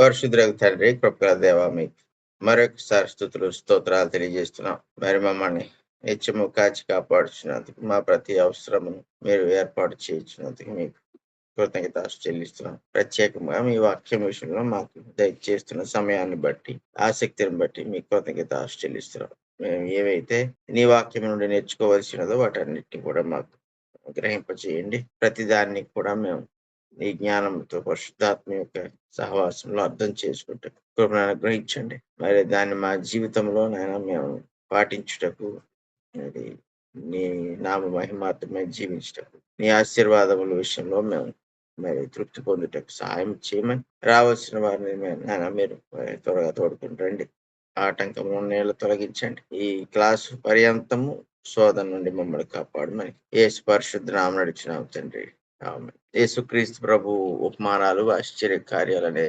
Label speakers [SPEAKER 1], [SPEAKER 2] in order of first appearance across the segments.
[SPEAKER 1] పరిశుద్ధులకు తండ్రి, కృపగల దేవా, మీకు మరొకసారి స్తుతులు, స్తోత్రాలు తెలియజేస్తున్నాం. మరి మమ్మల్ని నిత్యము కాచి కాపాడుచున్నందుకు, మా ప్రతి అవసరమును మీరు ఏర్పాటు చేయించినందుకు మీకు కృతజ్ఞతలు చెల్లిస్తున్నాం. ప్రత్యేకంగా మీ వాక్యం విషయంలో మాకు దయచేస్తున్న సమయాన్ని బట్టి, ఆసక్తిని బట్టి మీ కృతజ్ఞతలు చెల్లిస్తున్నాం. మేము ఏవైతే నీ వాక్యం నుండి నేర్చుకోవలసినదో వాటన్నిటిని కూడా మాకు గ్రహింపచేయండి. ప్రతిదాన్ని కూడా మేము నీ జ్ఞానంతో పరిశుద్ధాత్మ యొక్క సహవాసంలో అర్థం చేసుకుంటే కృపను అనుగ్రహించండి. మరి దాన్ని మా జీవితంలో నైనా మేము పాటించుటకు, మరి నీ నామ మహిమార్థమై జీవించుటకు, నీ ఆశీర్వాదముల విషయంలో మేము మరి తృప్తి పొందుటకు సహాయం చేయమని, రావాల్సిన వారిని నాయన మీరు మరి త్వరగా తోడుకుని రండి. ఆటంకములు నీళ్ళు తొలగించండి. ఈ క్లాసు పర్యంతము శోధన నుండి మమ్మల్ని కాపాడమని యేసు పరిశుద్ధ నామమున నడిచినాం తండ్రి. ఆమేన్. యేసుక్రీస్తు ప్రభు ఉపమానాలు, ఆశ్చర్య కార్యాలు అనే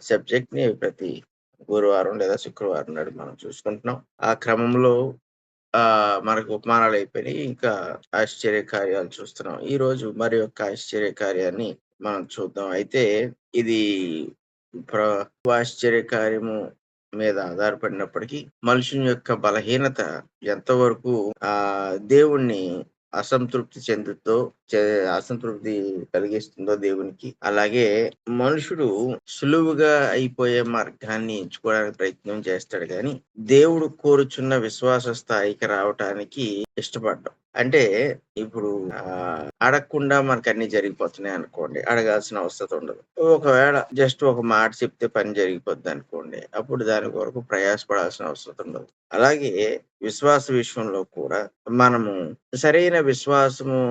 [SPEAKER 1] సబ్జెక్ట్ ని ప్రతి గురువారం లేదా శుక్రవారం నాడు మనం చూసుకుంటున్నాం. ఆ క్రమంలో మనకు ఉపమానాలు అయిపోయినాయి. ఇంకా ఆశ్చర్య కార్యాలు చూస్తున్నాం. ఈ రోజు మరి యొక్క ఆశ్చర్య కార్యాన్ని మనం చూద్దాం. అయితే ఇది ఆశ్చర్య కార్యము మీద ఆధారపడినప్పటికీ మనుషుని యొక్క బలహీనత ఎంతవరకు దేవుణ్ణి అసంతృప్తి చెందుతో అసంతృప్తి కలిగిస్తుందో దేవునికి, అలాగే మనుషుడు సులువుగా అయిపోయే మార్గాన్ని ఎంచుకోవడానికి ప్రయత్నం చేస్తాడు, కానీ దేవుడు కోరుచున్న విశ్వాస స్థాయికి రావటానికి ఇష్టపడ్డాం. అంటే ఇప్పుడు అడగకుండా మనకు అన్ని జరిగిపోతున్నాయి అనుకోండి, అడగాల్సిన అవసరం ఉండదు. ఒకవేళ జస్ట్ ఒక మాట చెప్తే పని జరిగిపోద్ది అనుకోండి, అప్పుడు దాని కొరకు ప్రయాసపడాల్సిన అవసరం ఉండదు. అలాగే విశ్వాస విషయంలో కూడా మనము సరైన విశ్వాసము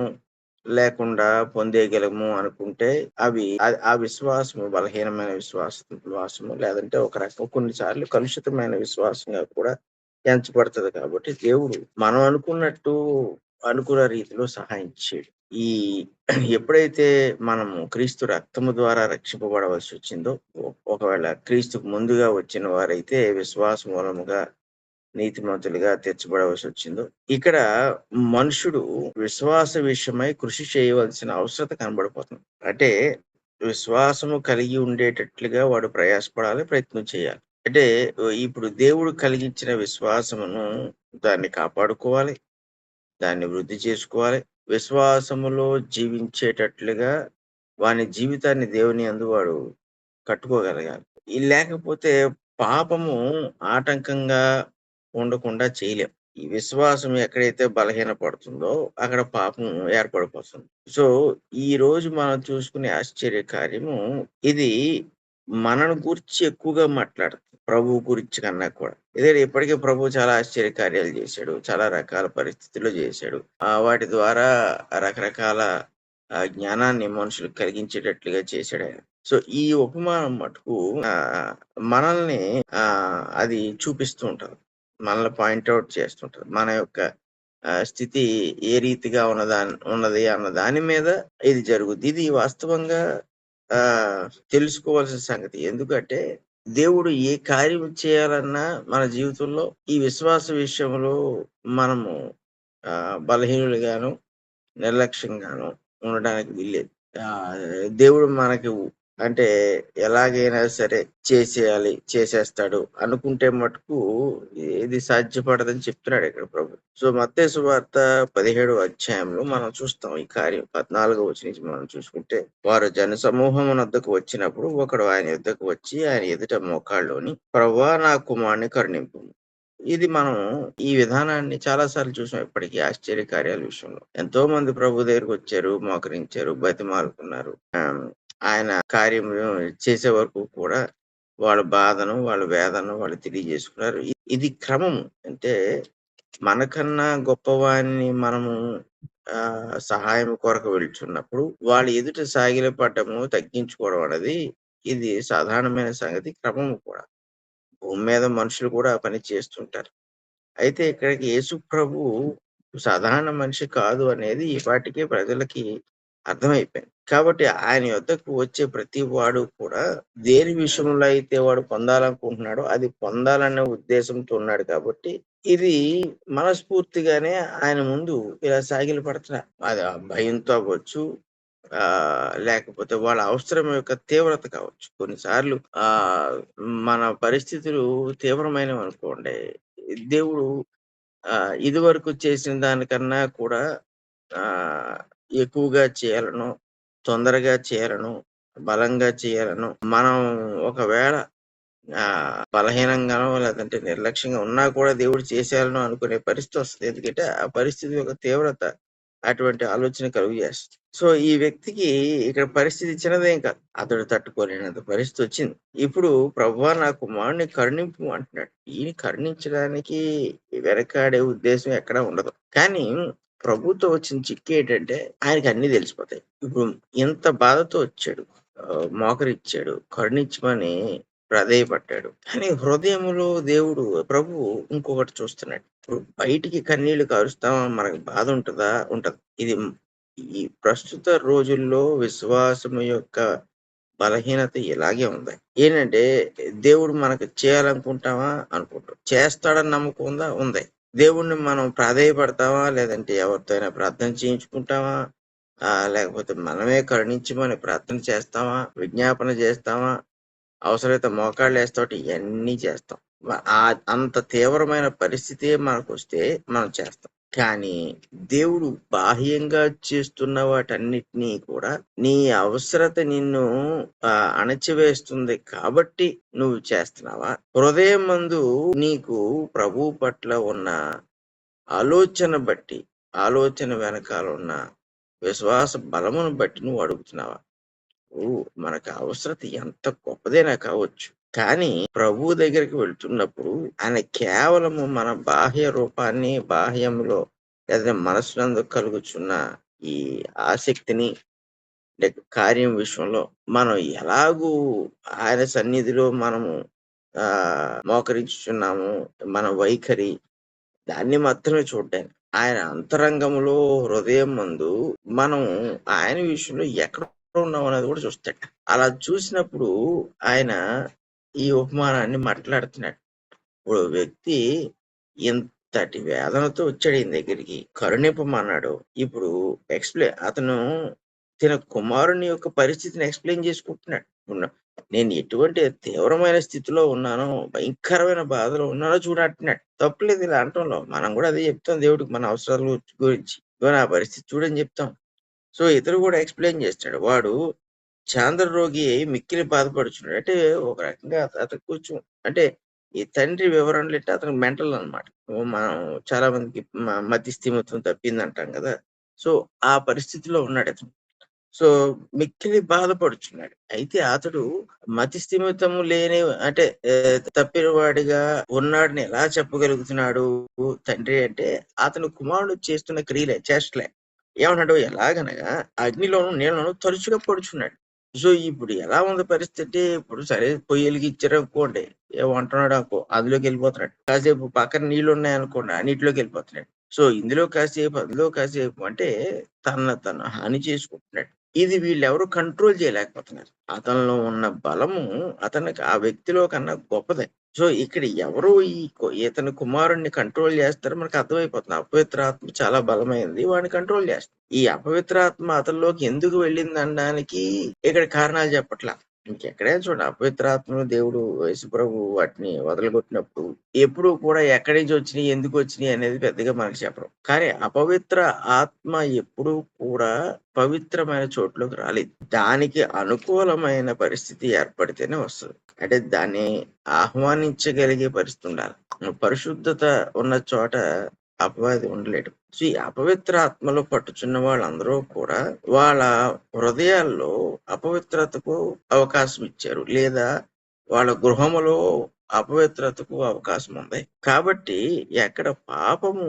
[SPEAKER 1] లేకుండా పొందేయగలము అనుకుంటే ఆ విశ్వాసము బలహీనమైన విశ్వాసము, లేదంటే ఒక రకం కొన్నిసార్లు కలుషితమైన విశ్వాసంగా కూడా ఎంచబడుతుంది. కాబట్టి దేవుడు మనం అనుకున్న రీతిలో సహాయం చేయడు. ఈ ఎప్పుడైతే మనము క్రీస్తు రక్తము ద్వారా రక్షింపబడవలసి వచ్చిందో, ఒకవేళ క్రీస్తుకు ముందుగా వచ్చిన వారైతే విశ్వాస మూలముగా నీతిమంతులుగా తీర్చబడవలసి వచ్చిందో, ఇక్కడ మనుషుడు విశ్వాస విషయమై కృషి చేయవలసిన అవసరం కనబడిపోతుంది. అంటే విశ్వాసము కలిగి ఉండేటట్లుగా వాడు ప్రయాసపడాలి, ప్రయత్నం చేయాలి. అంటే ఇప్పుడు దేవుడు కలిగించిన విశ్వాసమును దాన్ని కాపాడుకోవాలి, దాన్ని వృద్ధి చేసుకోవాలి. విశ్వాసములో జీవించేటట్లుగా వాని జీవితాన్ని దేవుని యందు వాడు కట్టుకోగలగాలి. లేకపోతే పాపము ఆటంకంగా ఉండకుండా చేయలేం. ఈ విశ్వాసం ఎక్కడైతే బలహీన పడుతుందో అక్కడ పాపం ఏర్పడిపోతుంది. సో ఈ రోజు మనం చూసుకునే ఆశ్చర్య కార్యము ఇది మనను గురించి ఎక్కువగా మాట్లాడుతుంది, ప్రభువు గురించి కన్నా కూడా. ఇదే ఇప్పటికే ప్రభు చాలా ఆశ్చర్య కార్యాలు చేశాడు, చాలా రకాల పరిస్థితుల్లో చేశాడు. వాటి ద్వారా రకరకాల జ్ఞానాన్ని మనుషులకు కలిగించేటట్లుగా చేశాడు ఆయన. సో ఈ ఉపమానం మటుకు మనల్ని అది చూపిస్తూ ఉంటది, మనల్ని పాయింట్అవుట్ చేస్తుంటది. మన యొక్క స్థితి ఏ రీతిగా ఉన్నది అన్న దాని మీద ఇది జరుగుద్ది. ఇది వాస్తవంగా తెలుసుకోవాల్సిన సంగతి. ఎందుకంటే దేవుడు ఏ కార్యం చేయాలన్నా మన జీవితంలో ఈ విశ్వాస విషయంలో మనము బలహీనులుగాను, నిర్లక్ష్యంగాను ఉండడానికి వీల్లేదు. దేవుడు మనకి అంటే ఎలాగైనా సరే చేసేస్తాడు అనుకుంటే మటుకు ఇది సాధ్యపడదని చెప్తున్నాడు ఇక్కడ ప్రభు. సో మత్తయి సువార్త 17వ అధ్యాయంలో మనం చూస్తాం ఈ కార్యం. 14వ వచనం నుంచి మనం చూసుకుంటే, వారు జన సమూహమునొద్దకు వచ్చినప్పుడు ఒకడు ఆయన యొద్దకు వచ్చి ఆయన ఎదుట మోకాళ్ళలోని, ప్రభువా నా కుమారుని కరుణింపు. ఇది మనం ఈ విధానాన్ని చాలా సార్లు చూసాం ఇప్పటికీ ఆశ్చర్య కార్యాల విషయంలో. ఎంతో మంది ప్రభు దగ్గరికి వచ్చారు, మోకరించారు, బతిమాలుకున్నారు. ఆయన కార్యం చేసే వరకు కూడా వాళ్ళ బాధను, వాళ్ళ వేదనను వాళ్ళు తెలియజేసుకున్నారు. ఇది క్రమం. అంటే మనకన్నా గొప్పవాడిని మనము సహాయం కొరకు వెళ్తున్నప్పుడు వాళ్ళ ఎదుట సాగిలపడము, తగ్గించుకోవడం అనేది ఇది సాధారణమైన సంగతి, క్రమము కూడా. భూమి మీద మనుషులు కూడా ఆ పని చేస్తుంటారు. అయితే ఇక్కడికి యేసు ప్రభు సాధారణ మనిషి కాదు అనేది ఈ పాటికే ప్రజలకి అర్థమైపోయింది. కాబట్టి ఆయన యొద్దకు వచ్చే ప్రతి వాడు కూడా దేని విషయంలో అయితే వాడు పొందాలనుకుంటున్నాడో అది పొందాలనే ఉద్దేశంతో ఉన్నాడు. కాబట్టి ఇది మనస్ఫూర్తిగానే ఆయన ముందు ఇలా సాగిలపడుతున్నారు. అది భయంతో అవ్వచ్చు, లేకపోతే వాళ్ళ అవసరం యొక్క తీవ్రత కావచ్చు. కొన్నిసార్లు మన పరిస్థితులు తీవ్రమైనవనుకోండి, దేవుడు ఇదివరకు చేసిన దానికన్నా కూడా ఆహ్, ఎక్కువగా చేయాలనో, తొందరగా చేయాలనో, బలంగా చేయాలనో, మనం ఒకవేళ బలహీనంగానో లేదంటే నిర్లక్ష్యంగా ఉన్నా కూడా దేవుడు చేసేయాలను అనుకునే పరిస్థితొస్తది. ఎందుకంటే, ఆ పరిస్థితి యొక్క తీవ్రత అటువంటి ఆలోచన కలుగజేస్తది. సో, ఈ వ్యక్తికి ఇక్కడ పరిస్థితి చిన్నదేం కాదు. అతడు తట్టుకోలేనంత పరిస్థితొచ్చింది. ఇప్పుడు ప్రభువా నా కుమారుడిని కరుణింపు అంటున్నాడు. ఈయన కరుణించడానికి వెనకాడే ఉద్దేశ్యం ఎక్కడా ఉండదు. కానీ ప్రభుతో వచ్చిన చిక్కేంటంటే ఆయనకి అన్నీ తెలిసిపోతాయి. ఇప్పుడు ఇంత బాధతో వచ్చాడు. మోకరిచ్చాడు. కరుణించమని ప్రాధేయపడ్డాడు. కానీ హృదయములో దేవుడు ప్రభువు ఇంకొకటి చూస్తున్నాడు. ఇప్పుడు బయటికి కన్నీళ్లు కారుస్తాం మనకు బాధ ఉంటదా? ఉంటది. ఇది ఈ ప్రస్తుత రోజుల్లో విశ్వాసము యొక్క బలహీనత ఇలాగే ఉంది. ఏంటంటే దేవుడు మనకు చేయాలనుకుంటామా? అనుకుంటాం. చేస్తాడని నమ్మకం ఉందా? ఉంది. దేవుడిని మనం ప్రాధేయపడతామా? లేదంటే ఎవరితో అయినా ప్రార్థన చేయించుకుంటామా? లేకపోతే మనమే కరుణించమని ప్రార్థన చేస్తామా? విజ్ఞాపన చేస్తామా? అవసరమైతే మోకాళ్ళేస్తాం ఇయన్నీ చేస్తాం. అంత తీవ్రమైన పరిస్థితే మనకొస్తే మనం చేస్తాం. కానీ దేవుడు బాహ్యంగా చేస్తున్న వాటన్నిటిని కూడా నీ అవసరత నిన్ను అణచివేస్తుంది కాబట్టి నువ్వు చేస్తున్నావా? హృదయమందు నీకు ప్రభువు పట్ల ఉన్న ఆలోచన బట్టి, ఆలోచన వెనకాల ఉన్న విశ్వాస బలమును బట్టి నువ్వు అడుగుతున్నావా? మనకు అవసరత ఎంత గొప్పదైనా కావచ్చు. కానీ ప్రభువు దగ్గరికి వెళ్తున్నప్పుడు ఆయన కేవలము మన బాహ్య రూపాన్ని, బాహ్యంలో లేదా మనసునందు కలుగుచున్న ఈ ఆసక్తిని కార్యం విషయంలో మనం ఎలాగూ ఆయన సన్నిధిలో మనము మోకరించుచున్నాము. మన వైఖరి దాన్ని మాత్రమే చూడ్డానికి. ఆయన అంతరంగములో హృదయమందు మనం ఆయన విషయంలో ఎక్కడ ఉన్నామనేది కూడా చూస్తాడు. అలా చూసినప్పుడు ఆయన ఈ ఉపమానాన్ని మాట్లాడుతున్నాడు. ఇప్పుడు వ్యక్తి ఇంతటి వేదనతో వచ్చాడు ఈయన దగ్గరికి. కరుణింపమన్నాడు. ఇప్పుడు అతను తన కుమారుని యొక్క పరిస్థితిని ఎక్స్‌ప్లెయిన్ చేసుకుంటున్నాడు. నేను ఎటువంటి తీవ్రమైన స్థితిలో ఉన్నానో, భయంకరమైన బాధలో ఉన్నానో చూడు అంటున్నాడు. తప్పులేదు ఇలా అనటంలో. మనం కూడా అదే చెప్తాం దేవుడికి మన అవసరాల గురించి. ఇదిగో నా పరిస్థితి చూడని చెప్తాం. సో, ఇతడు కూడా ఎక్స్‌ప్లెయిన్ చేస్తాడు. వాడు రోగి మిక్కిలి బాధపడుచున్నాడు. అంటే ఒక రకంగా అతనికి కొంచెం అంటే ఈ తండ్రి వివరణలంటే అతనికి మెంటల్ అన్నమాట. మనం చాలా మందికి మతి స్థిమితం తప్పిందంటాం కదా! సో, ఆ పరిస్థితిలో ఉన్నాడతను. సో, మిక్కిలి బాధపడుచున్నాడు. అయితే అతడు మతి స్థిమితము లేని అంటే తప్పిన వాడిగా ఉన్నాడని ఎలా చెప్పగలుగుతున్నాడు తండ్రి అంటే, అతని కుమారుడు చేస్తున్న క్రియలే, చేష్టలే. ఏమన్నాడు? ఎలాగనగా అగ్నిలోను, నీళ్ళలోను తరచుగా పడుచున్నాడు. సో, ఇప్పుడు ఎలా ఉంది పరిస్థితి? ఇప్పుడు సరే పొయ్యి ఎలిగిచ్చారనుకోండి, వంటున్నాడనుకో అందులోకెళ్ళిపోతున్నాడు. కాసేపు పక్కన నీళ్లున్నాయనుకోండి, ఆ నీటిలోకెళ్ళిపోతున్నాడు. సో, ఇందులో కాసేపు, అందులో కాసేపు అంటే తనను తను హాని చేసుకుంటున్నాడు. ఇది వీళ్ళెవరు కంట్రోల్ చేయలేకపోతున్నారు. అతనిలో ఉన్న బలము అతనికి ఆ వ్యక్తిలో కన్నా గొప్పదే. సో, ఇక్కడ ఎవరు ఇతని కుమారుడిని కంట్రోల్ చేస్తారో మనకు అర్థమైపోతుంది. అపవిత్రాత్మ చాలా బలమైనది. వాడిని కంట్రోల్ చేస్తుంది. ఈ అపవిత్రాత్మ అతనిలోకి ఎందుకు వెళ్ళిందనడానికి ఇక్కడ కారణాలు చెప్పట్లా. ఇంకెక్కడైనా చూడండి అపవిత్రాత్మను దేవుడు యేసుప్రభు వాటిని వదలగొట్టినప్పుడు ఎప్పుడూ కూడా ఎక్కడి నుంచి వచ్చినియి, ఎందుకు వచ్చినియి అనేది పెద్దగా మనకు చెప్పరు. కానీ అపవిత్ర ఆత్మ ఎప్పుడూ కూడా పవిత్రమైన చోట్లోకి రాలేదు. దానికి అనుకూలమైన పరిస్థితి ఏర్పడితేనే వస్తది. అంటే దాన్ని ఆహ్వానించగలిగే పరిస్థితి ఉండాలి. పరిశుద్ధత ఉన్న చోట అపవాది ఉండలేడు. సో, ఈ అపవిత్ర ఆత్మలో పట్టుచున్న వాళ్ళందరూ కూడా వాళ్ళ హృదయాల్లో అపవిత్రతకు అవకాశం ఇచ్చారు. లేదా వాళ్ళ గృహములో అపవిత్రతకు అవకాశం ఉంది. కాబట్టి ఎక్కడ పాపము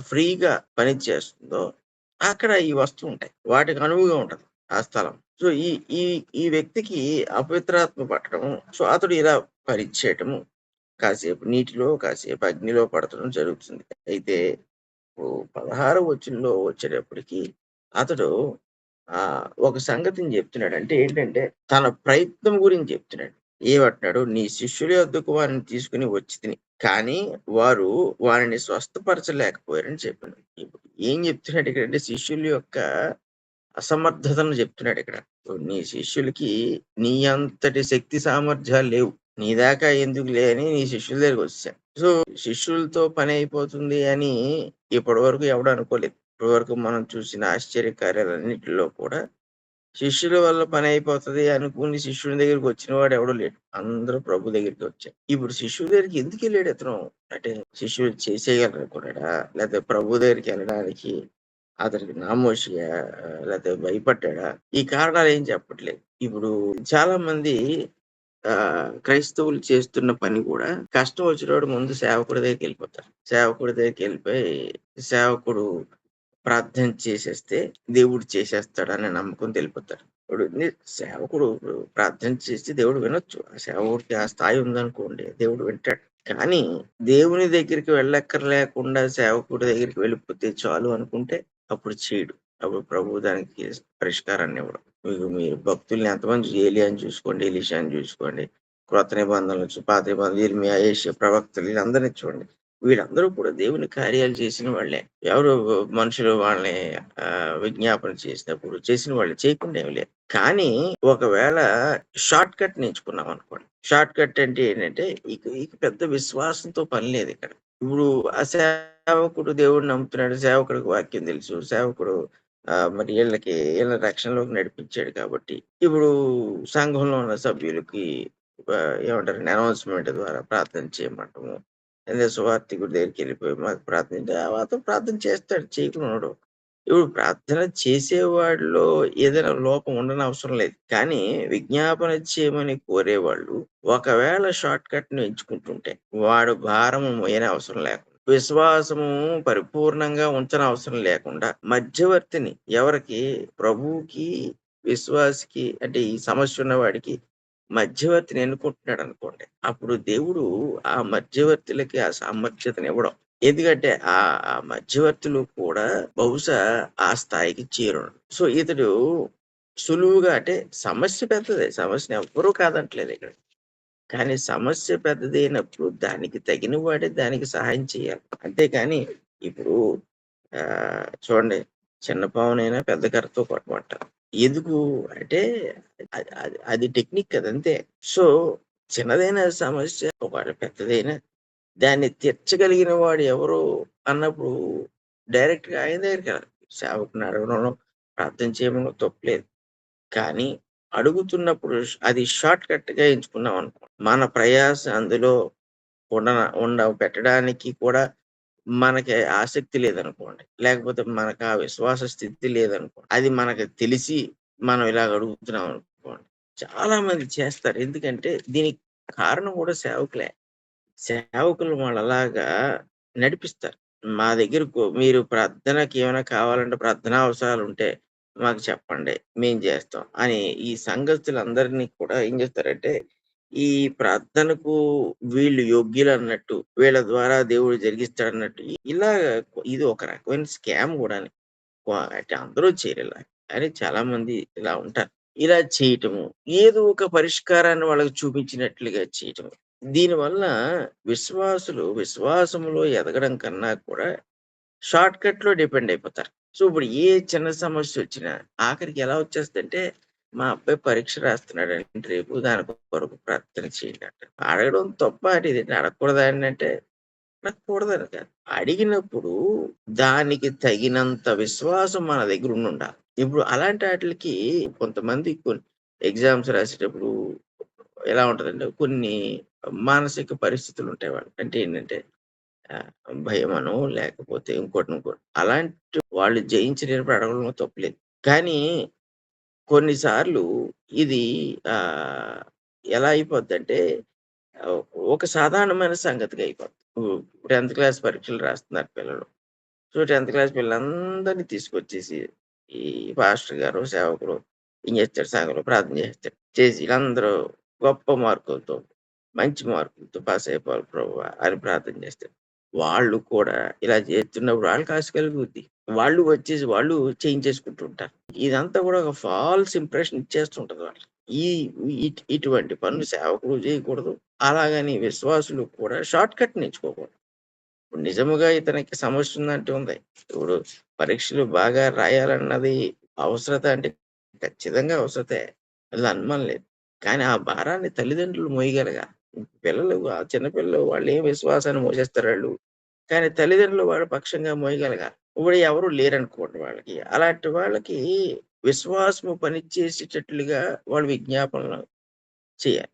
[SPEAKER 1] ఫ్రీగా పనిచేస్తుందో అక్కడ ఈ వస్తూ ఉంటాయి. వాటికి అనువుగా ఉంటది ఆ స్థలం. సో, ఈ ఈ ఈ వ్యక్తికి అపవిత్రాత్మ పట్టడం, సో, అతడు ఇలా పనిచేయటము, కాసేపు నీటిలో, కాసేపు అగ్నిలో పడటం జరుగుతుంది. అయితే 16వ వచనంలో వచ్చేటప్పటికి అతడు ఒక సంగతిని చెప్తున్నాడు. అంటే ఏంటంటే తన ప్రయత్నం గురించి చెప్తున్నాడు. ఏమంటున్నాడు? "నీ శిష్యుల యొద్దకు వారిని తీసుకొని వచ్చితిని. కానీ వారు వారిని స్వస్థపరచలేకపోయారని" చెప్పాడు. ఇప్పుడు ఏం చెప్తున్నాడు ఇక్కడంటే శిష్యుల యొక్క అసమర్థతను చెప్తున్నాడిక్కడ. నీ శిష్యులకి నీ అంతటి శక్తి సామర్థ్యాలు లేవు. నీ దాకా ఎందుకులే అని నీ శిష్యుల దగ్గరికొచ్చేసా. సో, శిష్యులతో పనయిపోతుంది అని ఇప్పటి వరకు ఎవడు అనుకోలేదు. ఇప్పటి వరకు మనం చూసిన ఆశ్చర్య కార్యాలన్నిటిలో కూడా శిష్యుల వల్ల పనయిపోతది అనుకుని శిష్యుని దగ్గరికొచ్చిన వాడు ఎవడు లేడు. అందరూ ప్రభు దగ్గరికే వచ్చారు. ఇప్పుడు శిష్యుల దగ్గరికి ఎందుకెళ్ళాడు ఇతను? అంటే శిష్యులు చేసేయగలరనుకున్నాడా? లేతే ప్రభు దగ్గరికెళ్ళడానికి అతనికి నామోషీయా? లేతే భయపడ్డాడా? ఈ కారణాలేం చెప్పట్లేదు. ఇప్పుడు చాలా మంది క్రైస్తవులు చేస్తున్న పని కూడా కష్టం వచ్చినప్పుడు ముందు సేవకుడి దగ్గరికెళ్ళిపోతారు. సేవకుడి దగ్గరికెళ్ళిపోయి సేవకుడు ప్రార్థన చేసేస్తే దేవుడు చేసేస్తాడనే నమ్మకంతో ఎళ్ళిపోతారు. ఇప్పుడు సేవకుడు ప్రార్థన చేస్తే దేవుడు వినొచ్చు. ఆ సేవకుడికి ఆ స్థాయి ఉందనుకోండి దేవుడు వింటాడు. కానీ దేవుని దగ్గరికి వెళ్ళక్కర్లేకుండా సేవకుడి దగ్గరికి వెళ్ళిపోతే చాలు అనుకుంటే అప్పుడు చేయడు. అప్పుడు ప్రభువు దానికి పరిష్కారాన్నివ్వడు. మీరు భక్తుల్ని ఎంతమంది ఏలియాని చూసుకోండి, ఎలీషాని చూసుకోండి, క్రొత్త నిబంధనలు పాత నిబంధనలు ఇర్మియా, యెషయా ప్రవక్తలు వీళ్ళందరిని చూడండి. వీళ్ళందరూ కూడా దేవుని కార్యాలు చేసిన వాళ్ళే. ఎవరు మనుషులు వాళ్ళని విజ్ఞాపన చేసినప్పుడు చేసిన వాళ్ళు చేయకుండా ఏమి లేదు. కానీ ఒకవేళ షార్ట్ కట్ నేర్చుకున్నామనుకోండి. షార్ట్ కట్ అంటే ఏంటంటే ఇక ఇక పెద్ద విశ్వాసంతో పని లేదిక్కడ. ఇప్పుడు ఆ సేవకుడు దేవుడిని నమ్ముతున్నాడు. సేవకుడికి వాక్యం తెలుసు. సేవకుడు మరి ఈళ్ళ రక్షణలోకి నడిపించాడు కాబట్టి, ఇప్పుడు సంఘంలో ఉన్న సభ్యులకి ఏమంటారండి అనౌన్స్‌మెంట్ ద్వారా ప్రార్థన చేయమంటము. లేదా సువార్థికుడి దగ్గరికెళ్ళిపోయి మాకు ప్రార్థన అతను ప్రార్థన చేస్తాడు. చేయకుండా ఉండడు. ఇప్పుడు ప్రార్థన చేసేవాడిలో ఏదైనా లోపం ఉండనవసరం లేదు. కానీ విజ్ఞాపన చేయమని కోరేవాళ్ళు ఒకవేళ షార్ట్ కట్‌ని ఎంచుకుంటుంటే వాడు భారము మోయనవసరం లేకుండా, విశ్వాసము పరిపూర్ణంగా ఉంచనవసరం లేకుండా మధ్యవర్తిని ఎవరికి ప్రభువుకి, విశ్వాసికి అంటే ఈ సమస్య ఉన్నవాడికి మధ్యవర్తిని ఎన్నుకుంటున్నాడనుకోండి. అప్పుడు దేవుడు ఆ మధ్యవర్తులకి ఆ సామర్థ్యతనివ్వడం. ఎందుకంటే ఆ మధ్యవర్తులు కూడా బహుశా ఆ స్థాయికి చేరుండరు. సో, ఇతడు సులువుగా అంటే సమస్య పెద్దదే. సమస్యని ఎవ్వరూ కాదనట్లేదిక్కడ. కానీ సమస్య పెద్దదైనప్పుడు దానికి తగిన వాడే దానికి సహాయం చేయాలి. అంతేకాని ఇప్పుడు చూడండి చిన్న పావునైనా పెద్ద కర్రతో కొట్టమంటారు. ఎందుకు అంటే అది టెక్నిక్ అదంతే. సో, చిన్నదైన సమస్య ఒకవేళ పెద్దదైనా దాన్ని తీర్చగలిగిన వాడు ఎవరు అన్నప్పుడు డైరెక్ట్‌గా ఆయన దగ్గరికెళ్ళాలి. సేవకుడిని అడగడంలో, ప్రార్థన చేయడంలో తప్పులేదు. కానీ అడుగుతున్నప్పుడు అది షార్ట్ కట్‌గా ఎంచుకున్నామనుకో, మన ప్రయాస అందులో పెట్టడానికి కూడా మనకి ఆసక్తి లేదనుకోండి. లేకపోతే మనకు ఆ విశ్వాస స్థితి లేదనుకోండి. అది మనకు తెలిసి మనం ఇలాగ అడుగుతున్నాం అనుకోండి. చాలా మంది చేస్తారు. ఎందుకంటే దీనికి కారణం కూడా సేవకులే. సేవకులు వాళ్ళలాగా నడిపిస్తారు. మా దగ్గరకు మీరు ప్రార్థనకి ఏమైనా కావాలంటే ప్రార్థనా అవసరాలుంటే మాకు చెప్పండి. మేము జేస్తాం. అని ఈ సంఘస్థులందరినీ కూడా ఏం చేస్తారంటే, ఈ ప్రార్థనకు వీళ్ళు యోగ్యులన్నట్టు, వీళ్ళ ద్వారా దేవుడు జరిగిస్తాడన్నట్టు ఇలాగ ఇది ఒక రకమైన స్కామ్ గూడాని. అంటే అందరూ చేయరిలా. కానీ చాలామంది ఇలా ఉంటారు. ఇలా చేయటము, ఏదో ఒక పరిష్కారాన్ని వాళ్ళకి చూపించినట్లుగా చేయటము. దీనివల్ల విశ్వాసములో ఎదగడం కన్నా కూడా షార్ట్ కట్‌లో డిపెండ్ అయిపోతారు. సో, ఇప్పుడు ఏ చిన్న సమస్యొచ్చినా ఆఖరికి ఎలా వచ్చేస్తదంటే, మా అబ్బాయి పరీక్ష రాస్తున్నాడండి రేపు దాని కొరకు ప్రార్థన చేయండి అంటారు. అడగడం తప్పా అంటే ఇదేంటి అడగకూడదా అండి అంటే, అడగకూడదని కాదు. అడిగినప్పుడు దానికి తగినంత విశ్వాసం మన దగ్గర ఉండుండాలి. ఇప్పుడు అలాంటి ఆటిలకి కొంతమంది ఎగ్జామ్స్ రాసేటప్పుడు ఎలా ఉంటదంటే కొన్ని మానసిక పరిస్థితులుంటాయి వాళ్ళకి. అంటే ఏంటంటే భయమనో లేకపోతే ఇంకోటి. అలాంటి వాళ్ళు జయించలేనప్పుడు అడగడంలో తప్పులేదు. కానీ కొన్ని సార్లు ఇది ఆహ్, ఎలా అయిపోద్దంటే ఆహ్, ఒక సాధారణమైన సంగతిగా అయిపోద్ది. 10థ్ క్లాస్ పరీక్షలు రాస్తున్నారు పిల్లలు. సో, 10థ్ క్లాస్ పిల్లలందరిని తీసుకొచ్చేసి ఈ పాస్టర్ గారు, సేవకుడు ఏం చేస్తాడు సంఘంలో ప్రార్థన చేస్తాడు. చేసి ఈళ్ళందరూ గొప్ప మార్కులతో, మంచి మార్కులతో పాస్ అయిపోవాలి ప్రభువా! అని ప్రార్థన చేస్తాడు. వాళ్ళు కూడా ఇలా చేస్తున్నప్పుడు వాళ్ళకి ఆశ కలుగుద్ది. వాళ్ళు వచ్చేసి వాళ్ళు చేయించేసుకుంటూ ఉంటారు. ఇదంతా కూడా ఒక ఫాల్స్ ఇంప్రెషన్ ఇచ్చేస్తుంటది వాళ్ళకి. ఈ ఇటువంటి పనులు సేవకులు చేయకూడదు. అలాగని విశ్వాసులు కూడా షార్ట్ కట్ ఎంచుకోకూడదు. ఇప్పుడు నిజముగా ఇతనికి సమస్య ఉందంటే ఉంది. ఇప్పుడు పరీక్షలు బాగా రాయాలన్నది అవసరత అంటే ఖచ్చితంగా అవసరతే. అందులో అనుమానం లేదు. కానీ ఆ భారాన్ని తల్లిదండ్రులు మోయగలగాలి. పిల్లలు చిన్న పిల్లలు వాళ్ళేం విశ్వాసాన్ని మోసేస్తారాళ్ళు. కానీ తల్లిదండ్రులు వాళ్ళ పక్షంగా మోయగలగాలి. ఇప్పుడు ఎవరు లేరనుకోండి వాళ్ళకి. అలాంటి వాళ్ళకి విశ్వాసము పనిచేసేటట్లుగా వాళ్ళు విజ్ఞాపనలు చేయాలి.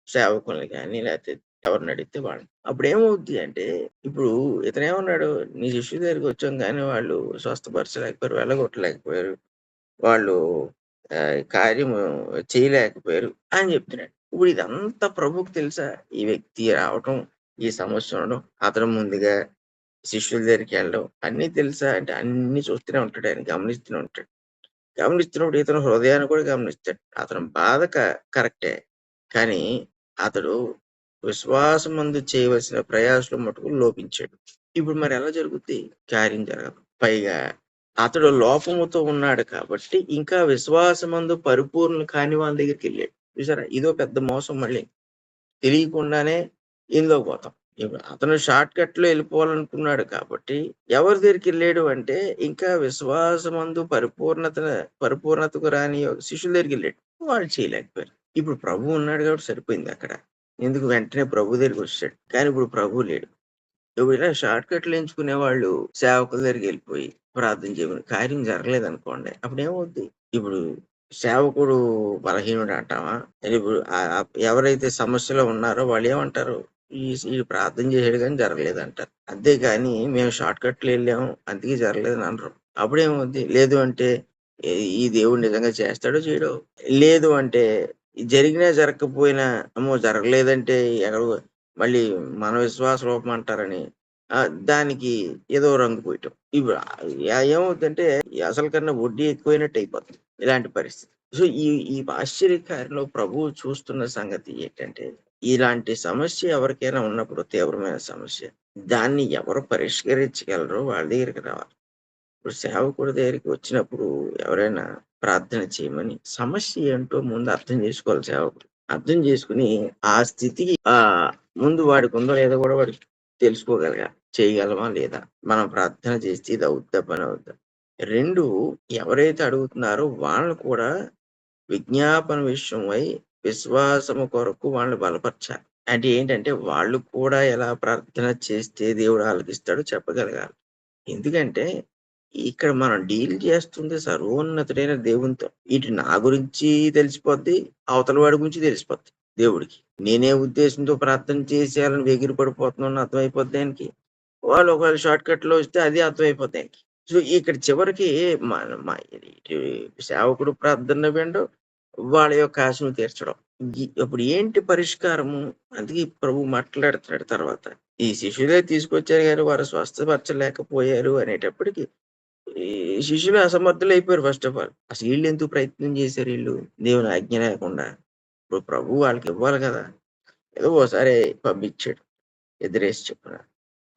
[SPEAKER 1] సేవకుల్ని గాని, లేతే ఎవరినడిగితే వాళ్ళని. అప్పుడేమవుద్ది అంటే, ఇప్పుడు ఇతనేమన్నాడు, నీ శిష్యుల దగ్గరికొచ్చాం గానీ వాళ్ళు స్వస్థపరచలేకపోయారు, వెళ్ళగొట్టలేకపోయారు. వాళ్ళు కార్యము చేయలేకపోయారు అని జెప్తున్నాడు. ఇప్పుడు ఇదంతా ప్రభువుకి తెలుసా? ఈ వ్యక్తి రావటం, ఈ సమస్య ఉండడం, అతను ముందుగా శిష్యుల దగ్గరికెళ్ళడం అన్నీ తెలుసా? అంటే అన్నీ చూస్తూనే ఉంటాడు ఆయన. గమనిస్తూనే ఉంటాడు. గమనిస్తున్నప్పుడు ఇతను హృదయాన్ని కూడా గమనిస్తాడు. అతని బాధ కరెక్టే. కానీ అతడు విశ్వాసమందు చేయవలసిన ప్రయాసలో మటుకు లోపించాడు. ఇప్పుడు మరెలా జరుగుద్ది? కార్యం జరగదు. పైగా అతడు లోపముతో ఉన్నాడు కాబట్టి ఇంకా విశ్వాసమందు పరిపూర్ణులు కాని వాళ్ళ దగ్గరికెళ్ళాడు. చూసారా? ఇదో పెద్ద మోసం మళ్ళీ. తెలియకుండానే ఇందులోకి పోతాం. ఇప్పుడు అతను షార్ట్ కట్‌లో ఎళ్ళిపోవాలనుకున్నాడు కాబట్టి, ఎవరి దగ్గరికెళ్ళాడు అంటే, ఇంకా విశ్వాసమందు పరిపూర్ణతకు రాని శిష్యుల దగ్గరికెళ్ళాడు. వాళ్ళు చేయలేకపోయారు. ఇప్పుడు ప్రభువు ఉన్నాడు కాబట్టి సరిపోయిందక్కడ. ఎందుకు వెంటనే ప్రభు దగ్గరికొచ్చేసాడు. కానీ ఇప్పుడు ప్రభువు లేడు. ఇప్పుడు ఇలా షార్ట్ కట్‌లు ఎంచుకునేవాళ్ళు సేవకుల దగ్గరికెళ్ళిపోయి ప్రార్థన చేయమని కార్యం జరగలేదనుకోండి. అప్పుడేమవుద్ది? ఇప్పుడు సేవకుడు బలహీనుడు అంటామా? ఇప్పుడు ఎవరైతే సమస్యలో ఉన్నారో వాళ్ళేమంటారు? ఈడు ప్రార్థన చేసాడు గానీ జరగలేదంటారు. అంతేగాని మేము షార్ట్ కట్‌లో ఎళ్ళాము అందుకే జరగలేదని అనరు. అప్పుడేమవుద్ది? లేదు అంటే ఈ దేవుడు నిజంగా చేస్తాడో చేయడో. లేదు అంటే జరిగినా జరగకపోయినా అమ్మో! జరగలేదంటే ఎక్కడో మళ్ళీ మన విశ్వాస లోపం అంటారని దానికి ఏదో రంగు పూయటం. ఇప్పుడు ఏమవుద్దంటే అసలు కన్నా వడ్డీ ఎక్కువైనట్టు అయిపోతుంది. ఇలాంటి పరిస్థితి. సో, ఈ ఈ ఆశ్చర్యకార్యంలో ప్రభువు చూస్తున్న సంగతి ఏంటంటే, ఇలాంటి సమస్య ఎవరికైనా ఉన్నప్పుడు తీవ్రమైన సమస్య, దాన్ని ఎవరు పరిష్కరించగలరో వాళ్ళ దగ్గరికి రావాలి. ఇప్పుడు సేవకుడి దగ్గరికి వచ్చినప్పుడు ఎవరైనా ప్రార్థన చేయమని సమస్య ఏంటో ముందు అర్థం చేసుకోవాలి సేవకుడు. అర్థం చేసుకొని ఆ స్థితికి ముందు వాడికుందో లేదో కూడా వాడికి తెలుసుకోగలగాలి. చేయగలమా లేదా? మనం ప్రార్థన చేస్తే ఇది అవుద్దా? పని అవుద్దా? 2 ఎవరైతే అడుగుతున్నారో వాళ్ళని కూడా విజ్ఞాపన విషయమై విశ్వాసము కొరకు వాళ్ళని బలపరచాలి. అంటే ఏంటంటే వాళ్ళు కూడా ఎలా ప్రార్థన చేస్తే దేవుడు ఆలకిస్తాడో చెప్పగలగాలి. ఎందుకంటే, ఇక్కడ మనం డీల్ చేస్తుంది సర్వోన్నతుడైన దేవునితో. ఇటు నా గురించి తెలిసిపోద్ది, అవతల వాడి గురించి తెలిసిపోద్ది దేవుడికి. నేనే ఉద్దేశంతో ప్రార్థన చేసేయాలని ఎగిరి పడిపోతున్నానో అర్థమైపోద్ది ఆయనకి. వాళ్ళు ఒకవేళ షార్ట్ కట్‌లో వస్తే అది అర్థమైపోద్ది ఆయనకి. సో, ఇక్కడ చివరికి మన మ ఇటు సేవకుడు ప్రార్థన వినడు, వాళ్ళ యొక్క ఆశను తీర్చడం. అప్పుడు ఏంటి పరిష్కారము? అందుకే ప్రభువు మాట్లాడుతున్నాడు తర్వాత. ఈ శిష్యులే తీసుకొచ్చారు గాని వారు స్వస్థపరచలేకపోయారు అనేటప్పటికి, ఈ శిష్యులు అసమర్థులైపోయారు ఫస్ట్ ఆఫ్ ఆల్. అసలు ఈళ్ళెందుకు ప్రయత్నం చేశారు ఈళ్ళు? దేవుని ఆజ్ఞ లేకుండా. ఇప్పుడు ప్రభువు వాళ్ళకివ్వాలి గదా! ఏదో ఓసారి పంపించాడు. ఇద్దరేసి చొప్పున.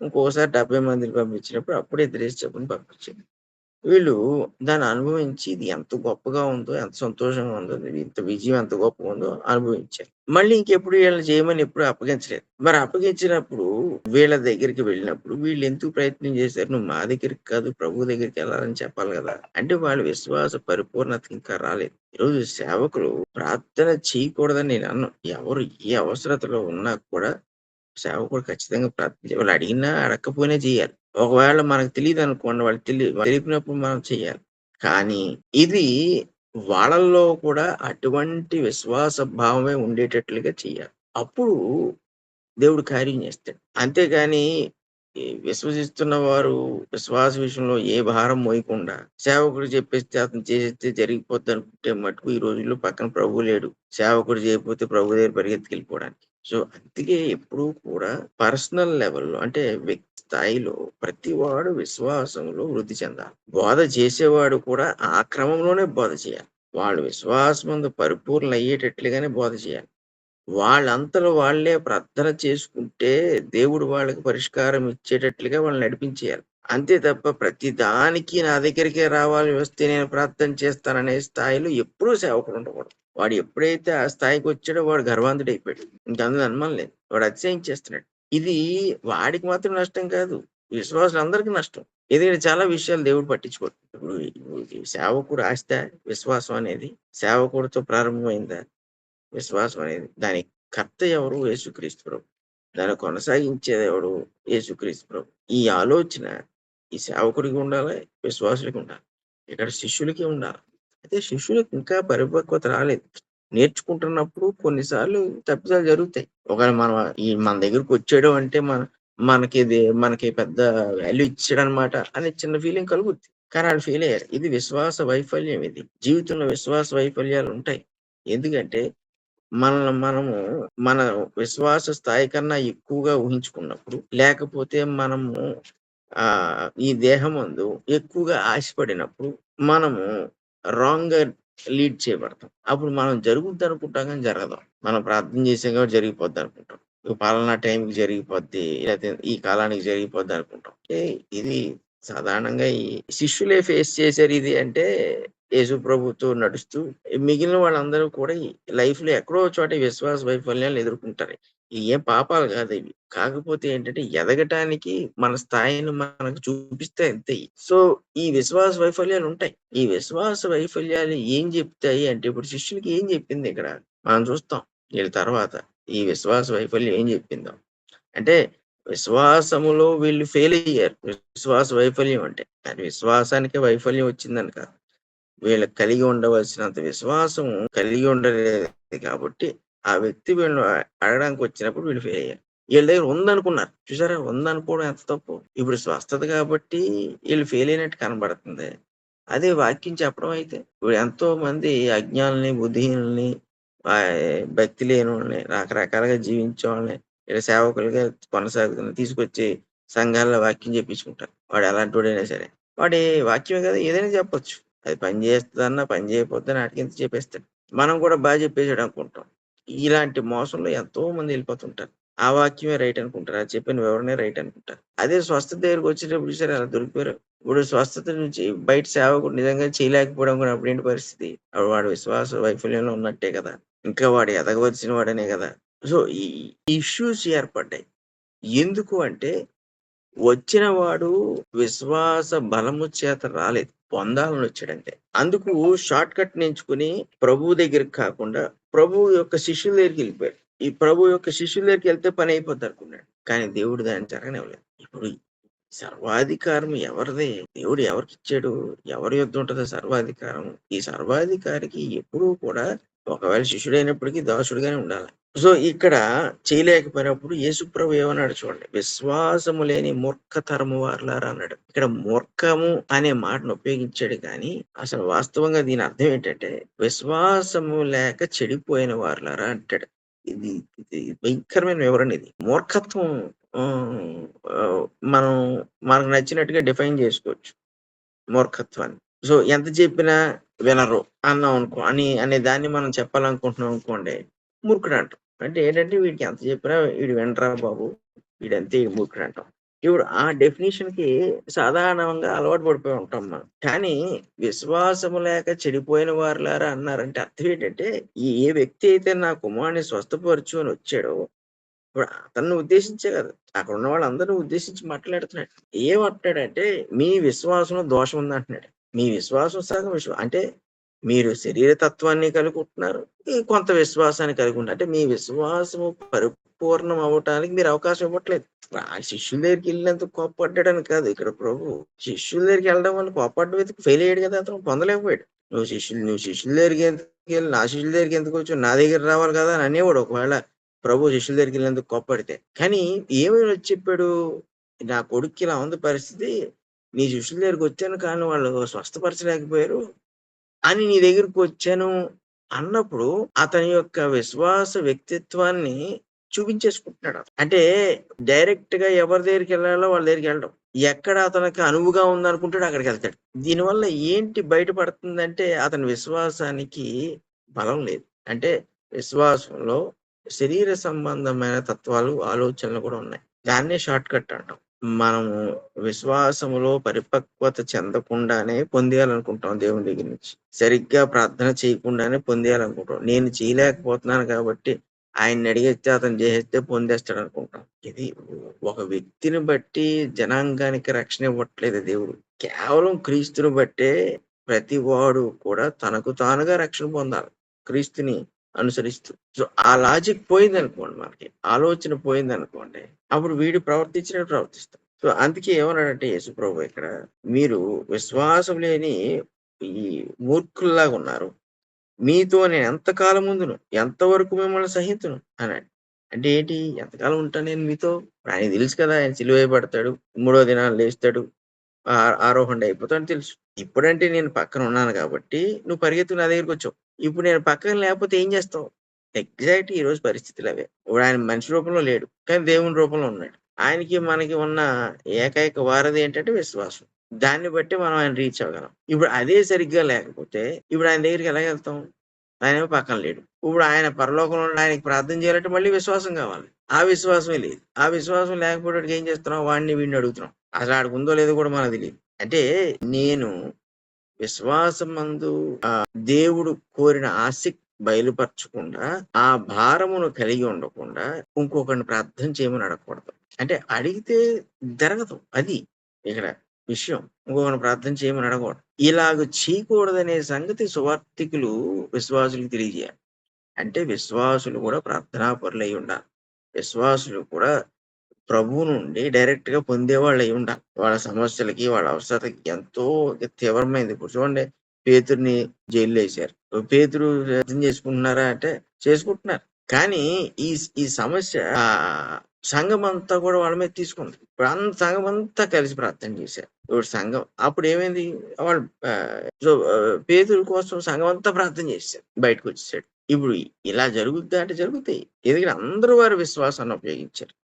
[SPEAKER 1] ఇంకోసారి 70 మందిని పంపించినప్పుడు అప్పుడు ఇద్దరేసి చొప్పున పంపించాడు. వీళ్ళు దాన్ని అనుభవించి ఇది ఎంత గొప్పగా ఉందో, ఎంత సంతోషంగా ఉందో, ఇంత విజయం ఎంత గొప్పగా ఉందో అనుభవించారు. మళ్ళీ ఇంకెప్పుడు వీళ్ళని చేయమని ఎప్పుడు అప్పగించలేదు. మరి అప్పగించినప్పుడు వీళ్ళ దగ్గరికి వెళ్ళినప్పుడు వీళ్ళెందుకు ప్రయత్నం చేశారు? నువ్వు మా దగ్గరికి కాదు ప్రభువు దగ్గరికెళ్ళాలని చెప్పాలి గదా! అంటే వాళ్ళ విశ్వాస పరిపూర్ణతకి ఇంకా రాలేదు. ఈరోజు సేవకులు ప్రార్థన చేయకూడదని నేను అనను. ఎవరు ఏ అవసరతలో ఉన్నా కూడా సేవకుడు ఖచ్చితంగా ప్రార్థించాలి. వాళ్ళు అడిగినా, అడగకపోయినా చేయాలి. ఒకవేళ మనకు తెలీదనుకోండి, వాళ్ళకి తెలిపినప్పుడు మనం చేయాలి. కానీ ఇది వాళ్ళల్లో కూడా అటువంటి విశ్వాస భావమే ఉండేటట్లుగా చేయాలి. అప్పుడు దేవుడు కార్యం చేస్తాడు. అంతేగాని ఈ విశ్వసిస్తున్న వారు విశ్వాస విషయంలో ఏ భారం మోయకుండా సేవకుడు చెప్పేస్తే అతను చేసేస్తే జరిగిపోద్దనుకుంటే మటుకు ఈ రోజుల్లో పక్కన ప్రభువు లేడు. సేవకుడు చేయకపోతే ప్రభు దగ్గర పరిగెత్తుకెళ్ళిపోవడానికి. సో, అందుకే ఎప్పుడూ కూడా పర్సనల్ లెవెల్‌లో అంటే వ్యక్తి స్థాయిలో ప్రతివాడు విశ్వాసంలో వృద్ధి చెందాలి. బోధ చేసేవాడు కూడా ఆ క్రమంలోనే బోధ చేయాలి. వాళ్ళు విశ్వాసమందు పరిపూర్ణులయ్యేటట్లుగానే బోధ చేయాలి. వాళ్ళంతలో వాళ్ళే ప్రార్థన చేసుకుంటే, దేవుడు వాళ్ళకి పరిష్కారం ఇచ్చేటట్లుగా వాళ్ళని నడిపించేయాలి. అంతే తప్ప ప్రతి దానికి నా దగ్గరికే రావాలి వస్తే నేను ప్రార్థన చేస్తాననే స్థాయిలో ఎప్పుడూ సేవకుడు ఉండకూడదు. వాడు ఎప్పుడైతే ఆ స్థాయికొచ్చాడో వాడు గర్వంతుడైపోయాడు. ఇంక అందులో అనుమానం లేదు. వాడు అతిశయించేస్తున్నాడు. ఇది వాడికి మాత్రం నష్టం కాదు. విశ్వాసులందరికీ నష్టం. ఎందుకంటే చాలా విషయాలు దేవుడు పట్టించుకోడు. ఇప్పుడు ఈ సేవకుడు ఆస్త, విశ్వాసం అనేది సేవకుడితో ప్రారంభమైందా? విశ్వాసం అనేది. దాని కర్త ఎవరు? యేసుక్రీస్తు ప్రభు. దాన్ని కొనసాగించేదెవడు? యేసుక్రీస్తు ప్రభు. ఈ ఆలోచన ఈ సేవకుడికి ఉండాలి, విశ్వాసులకి ఉండాలి. ఇక్కడ శిష్యులకి ఉండాలి. అయితే శిష్యులకి ఇంకా పరిపక్వత రాలేదు. నేర్చుకుంటున్నప్పుడు కొన్నిసార్లు తప్పిదాలు జరుగుతాయి. ఒకవేళ మన దగ్గరకొచ్చాడు అంటే మనకి పెద్ద వాల్యూ ఇచ్చాడనమాట అనే చిన్న ఫీలింగ్ కలుగుద్ది. కానీ ఆళ్ళు ఫెయిల్ అయ్యారు. ఇది విశ్వాస వైఫల్యం ఇది. జీవితంలో విశ్వాస వైఫల్యాలుంటాయి. ఎందుకంటే మనము మన విశ్వాస స్థాయి కన్నా ఎక్కువగా ఊహించుకున్నప్పుడు, లేకపోతే మనము ఈ దేహమందు ఎక్కువగా ఆశపడినప్పుడు, మనము రాంగ్‌గా లీడ్ చేయబడతాం. అప్పుడు మనం జరుగుద్దనుకుంటాం గానీ జరగదు. మనం ప్రార్థన చేసాం కాబట్టి జరిగిపోద్దనుకుంటాం. పలానా టైంకి జరిగిపోద్ది. లేతే ఈ కాలానికి జరిగిపోద్దనుకుంటాం. ఇది సాధారణంగా ఈ శిష్యులే ఫేస్ చేసారు ఇది అంటే యేసు ప్రభుతో నడుస్తూ మిగిలిన వాళ్ళందరూ కూడా ఈ లైఫ్‌లో ఎక్కడో చోట ఈ విశ్వాస వైఫల్యాలను ఎదుర్కొంటారు. ఇయి ఏం పాపాలు కాదివి. కాకపోతే ఏంటంటే ఎదగటానికి మన స్థాయిని మనకు చూపిస్తే అంతే. సో, ఈ విశ్వాస వైఫల్యాలుంటాయి. ఈ విశ్వాస వైఫల్యాలు ఏం జెప్తాయి అంటే ఇప్పుడు శిష్యులకి ఏం జెప్పిందిక్కడ? మనం చూస్తాం ఈళ్ళ తర్వాత. ఈ విశ్వాస వైఫల్యం ఏం జెప్పిందో. అంటే విశ్వాసములో వీళ్ళు ఫెయిల్ అయ్యారు. విశ్వాస వైఫల్యం అంటే. అది విశ్వాసానికే వైఫల్యం వచ్చిందని కాదు. వీళ్ళకి కలిగి ఉండవలసినంత విశ్వాసం కలిగి ఉండలేదు కాబట్టి, ఆ వ్యక్తి వీళ్ళని అడగడానికొచ్చినప్పుడు వీళ్ళు ఫెయిల్ అయ్యారు. ఈళ్ళ దగ్గర ఉందనుకున్నారు. చూసారా? ఉందనుకోవడం ఎంత తప్పు. ఇప్పుడు స్వస్థత కాబట్టి ఈళ్ళు ఫెయిల్ అయినట్టు కనబడుతుంది. అదే వాక్యం చెప్పడం అయితే, ఇప్పుడు ఎంతో మంది అజ్ఞానుల్ని, బుద్ధిహీనుల్ని, భక్తి లేనోళ్ళని, రకరకాలుగా జీవించేవాళ్ళని ఇలా సేవకులుగా తీసుకొచ్చి సంఘాల్లో వాక్యం చెప్పించుకుంటారు. వాడు ఎలాంటోడైనా సరే. వాడి వాక్యమే కదా! ఏదైనా చెప్పొచ్చు. అది పని చేస్తదన్నా, పని చేయకపోద్దన్నా ఆటికింత చెప్పేస్తాడు. మనం కూడా చెప్పేసాడనుకుంటాం. ఇలాంటి మోసంలో ఎంతో మంది ఎళ్ళిపోతుంటారు. ఆ వాక్యమే రైట్ అనుకుంటారు. అది చెప్పిన వివరణే రైట్ అనుకుంటారు. అదే స్వస్థత దగ్గరికొచ్చేటప్పుడు చూసారా ఎలా దొరికిపోయారో. ఇప్పుడు స్వస్థత నుంచి బయట సేవకుడు నిజంగా చేయలేకపోవడం కూడా అప్పుడేంటి పరిస్థితి? అప్పుడు వాడు విశ్వాస వైఫల్యంలో ఉన్నట్టే కదా! ఇంకా వాడు ఎదగవలసిన వాడనే కదా! సో, ఈ ఇష్యూస్ ఏర్పడ్డాయి. ఎందుకు అంటే వచ్చిన వాడు విశ్వాస బలము చేత రాలేదు. పొందాలనొచ్చాడంతే. అందుకు షార్ట్ కట్‌ని ఎంచుకొని ప్రభువు దగ్గరికి కాకుండా, ప్రభువు యొక్క శిష్యుల దగ్గరికెళ్ళిపోయాడు. ఈ ప్రభువు యొక్క శిష్యుల దగ్గరికెళ్తే పనయిపోద్దనుకున్నాడు. కానీ దేవుడు దాన్ని జరగనివ్వలేదు. ఇప్పుడు సర్వాధికారం ఎవరిది? దేవుడు ఎవరికిచ్చాడు? ఎవరి యొద్ద ఉంటది సర్వాధికారం? ఈ సర్వాధికారికి ఎప్పుడూ కూడా ఒకవేళ శిష్యుడైనప్పటికీ దాసుడుగానే ఉండాలి. సో, ఇక్కడ చేయలేకపోయినప్పుడు యేసుప్రభు ఏమన్నాడు చూడండి. విశ్వాసము లేని మూర్ఖతరము వారలారా అన్నాడు. ఇక్కడ మూర్ఖము అనే మాటను ఉపయోగించాడు గానీ, అసలు వాస్తవంగా దీని అర్థం ఏంటంటే, విశ్వాసము లేక చెడిపోయిన వారలారా అంటాడు. ఇది ఇది భయంకరమైన వివరణ ఇది. మూర్ఖత్వం ఆహ్, ఆహ్, మనం మనకు నచ్చినట్టుగా డిఫైన్ చేసుకోవచ్చు మూర్ఖత్వాన్ని. సో, ఎంత చెప్పినా వినరు అనే దాన్ని మనం చెప్పాలనుకుంటున్నాం అనుకోండి, మూర్ఖుడంటాం. అంటే ఏంటంటే వీడికి ఎంత చెప్పినా వీడు వినరా బాబు! వీడంతే మూర్ఖుడంటాం. ఇప్పుడు ఆ డెఫినిషన్‌కి సాధారణంగా అలవాటు పడిపోయి ఉంటాం మనం. కానీ విశ్వాసము లేక చెడిపోయిన వారులారా అన్నారంటే అర్థం ఏంటంటే, ఏ వ్యక్తి అయితే నా కుమారుడిని స్వస్థపరచు అని వచ్చాడో ఇప్పుడు అతన్ని ఉద్దేశించే కాదు. అక్కడున్న వాళ్ళందరిని ఉద్దేశించి మాట్లాడుతున్నాడు. ఏమంటున్నాడంటే, "మీ విశ్వాసంలో దోషం ఉందంటున్నాడు." మీ విశ్వాసం సగం అంటే మీరు శరీర తత్వాన్ని కలిగుంటున్నారు. కొంత విశ్వాసాన్ని కలిగుంటున్నారు. అంటే మీ విశ్వాసము పరిపూర్ణం అవ్వటానికి మీరు అవకాశం ఇవ్వట్లేదు. ఆ శిష్యుల దగ్గరికెళ్ళినందుకు కోప్పడ్డాడని కాదు ఇక్కడ ప్రభువు. శిష్యుల దగ్గరికెళ్ళడం వల్ల కోప్పడడం ఎందుకు? ఫెయిల్ అయ్యాడు కదా! అతను పొందలేకపోయాడు. నువ్వు శిష్యుల దగ్గరికెళ్ళి నా శిష్యుల దగ్గరికెందుకొచ్చావు? నా దగ్గర రావాలి కదా! అని అనేవాడు ఒకవేళ ప్రభు శిష్యుల దగ్గరికెళ్ళినందుకు కోప్పడితే. కానీ ఏమని వచ్చి చెప్పాడు? నా కొడుక్కి ఇలా ఉంది పరిస్థితి. నీ శిష్యుల దగ్గరికొచ్చాను కానీ వాళ్ళు స్వస్థపరచలేకపోయారు. అని నీ దగ్గరికొచ్చాను అన్నప్పుడు అతని యొక్క విశ్వాస వ్యక్తిత్వాన్ని చూపించేసుకుంటున్నాడు. అంటే డైరెక్ట్‌గా ఎవరి దగ్గరికెళ్ళాలో వాళ్ళ దగ్గరికెళ్ళడం. ఎక్కడ అతనికి అనువుగా ఉందనుకుంటాడో అక్కడికెళ్తాడు. దీనివల్ల ఏంటి బయటపడుతుందంటే అతని విశ్వాసానికి బలం లేదు. అంటే విశ్వాసంలో శరీర సంబంధమైన తత్వాలు, ఆలోచనలు కూడా ఉన్నాయి. దాన్నే షార్ట్ కట్ అంటాం. మనము విశ్వాసములో పరిపక్వత చెందకుండానే పొందేయాలనుకుంటాం దేవుని దగ్గర నుంచి. సరిగ్గా ప్రార్థన చేయకుండానే పొందేయాలనుకుంటాం. నేను చేయలేకపోతున్నాను కాబట్టి ఆయన్ని అడిగేస్తే అతను చేసేస్తే పొందేస్తాడనుకుంటాం. ఇది ఒక వ్యక్తిని బట్టి జనాంగానికి రక్షణ ఇవ్వట్లేదు దేవుడు. కేవలం క్రీస్తుని బట్టే ప్రతి వాడు కూడా తనకు తానుగా రక్షణ పొందాలి. క్రీస్తుని అనుసరిస్తూ. సో, ఆ లాజిక్ పోయిందనుకోండి మనకి. ఆలోచన పోయిందనుకోండి. అప్పుడు వీడు ప్రవర్తించినట్టు ప్రవర్తిస్తాం. సో, అందుకే ఏమన్నాడంటే యేసుప్రభు ఇక్కడ, "మీరు విశ్వాసం లేని ఈ మూర్ఖుల్లాగున్నారు. మీతో నేను ఎంతకాలం ఉందును? ఎంతవరకు మిమ్మల్ని సహింతును" అన్నాడు. అంటే ఏంటి? ఎంతకాలం ఉంటాను నేను మీతో? ఆయనకి తెలుసు కదా! ఆయన సిలువ వేయబడతాడు. మూడో దినాన లేస్తాడు. ఆరోహణ అయిపోతాడని తెలుసు. ఇప్పుడంటే నేను పక్కన ఉన్నాను కాబట్టి, నువ్వు పరిగెత్తుకు నా దగ్గరికొచ్చావు. ఇప్పుడు నేను పక్కన లేకపోతే ఏం చేస్తావు? ఎగ్జాక్ట్ ఈరోజు పరిస్థితులవే. ఇప్పుడు ఆయన మనిషి రూపంలో లేడు. కానీ దేవుని రూపంలో ఉన్నాడు. ఆయనకి, మనకి ఉన్న ఏకైక వారధి ఏంటంటే విశ్వాసం. దాన్ని బట్టి మనం ఆయన రీచ్ అవ్వగలం. ఇప్పుడు అదే సరిగ్గా లేకపోతే, ఇప్పుడు ఆయన దగ్గరికి ఎలాగెళ్తాం? ఆయనేమో పక్కన లేడు. ఇప్పుడు ఆయన పరలోకంలో ఉన్న ఆయనకి ప్రార్థన చేయాలంటే మళ్ళీ విశ్వాసం కావాలి. ఆ విశ్వాసమే లేదు. ఆ విశ్వాసం లేకపోయేటప్పటికి ఏం చేస్తున్నాం? వాడిని వీడిని అడుగుతున్నాం. అసలు ఆడికుందో లేదో కూడా మనకు తెలీదు. అంటే నేను విశ్వాసమందు దేవుడు కోరిన ఆసక్తి బయలుపరచకుండా, ఆ భారమును కలిగి ఉండకుండా, ఇంకొకడిని ప్రార్థన చేయమని అడగకూడదు. అంటే అడిగితే జరగదు. అది ఇక్కడ విషయం. ఇంకొకడిని ప్రార్థన చేయమని అడగకూడదు. ఇలాగ చేయకూడదనే సంగతి సువార్తికులు విశ్వాసులకు తెలియజేయాలి. అంటే విశ్వాసులు కూడా ప్రార్థనాపరులై ఉండాలి. విశ్వాసులు కూడా ప్రభువు నుండి డైరెక్ట్‌గా పొందేవాళ్ళై ఉండాలి. వాళ్ళ సమస్యలకి, వాళ్ళ అవసరతకి ఎంతో తీవ్రమైనది. ఇప్పుడు చూడండి, పేతురుని జైల్‌లో ఏశారు. పేతురు అర్థం చేసుకుంటున్నారా అంటే చేసుకుంటున్నారు. కానీ ఈ సమస్య సంఘమంతా కూడా వాళ్ళ మీద తీసుకుంది. ఇప్పుడు సంఘమంతా కలిసి ప్రార్థన చేశారు. ఇప్పుడు సంఘం అప్పుడేమైంది? వాళ్ళు పేతురు కోసం సంఘమంతా ప్రార్థన చేసేసారు. బయటకొచ్చేసాడు. ఇప్పుడు ఇలా జరుగుద్దా అంటే జరుగుతాయి. ఎందుకంటే అందరూ వారి విశ్వాసాన్ని ఉపయోగించారు.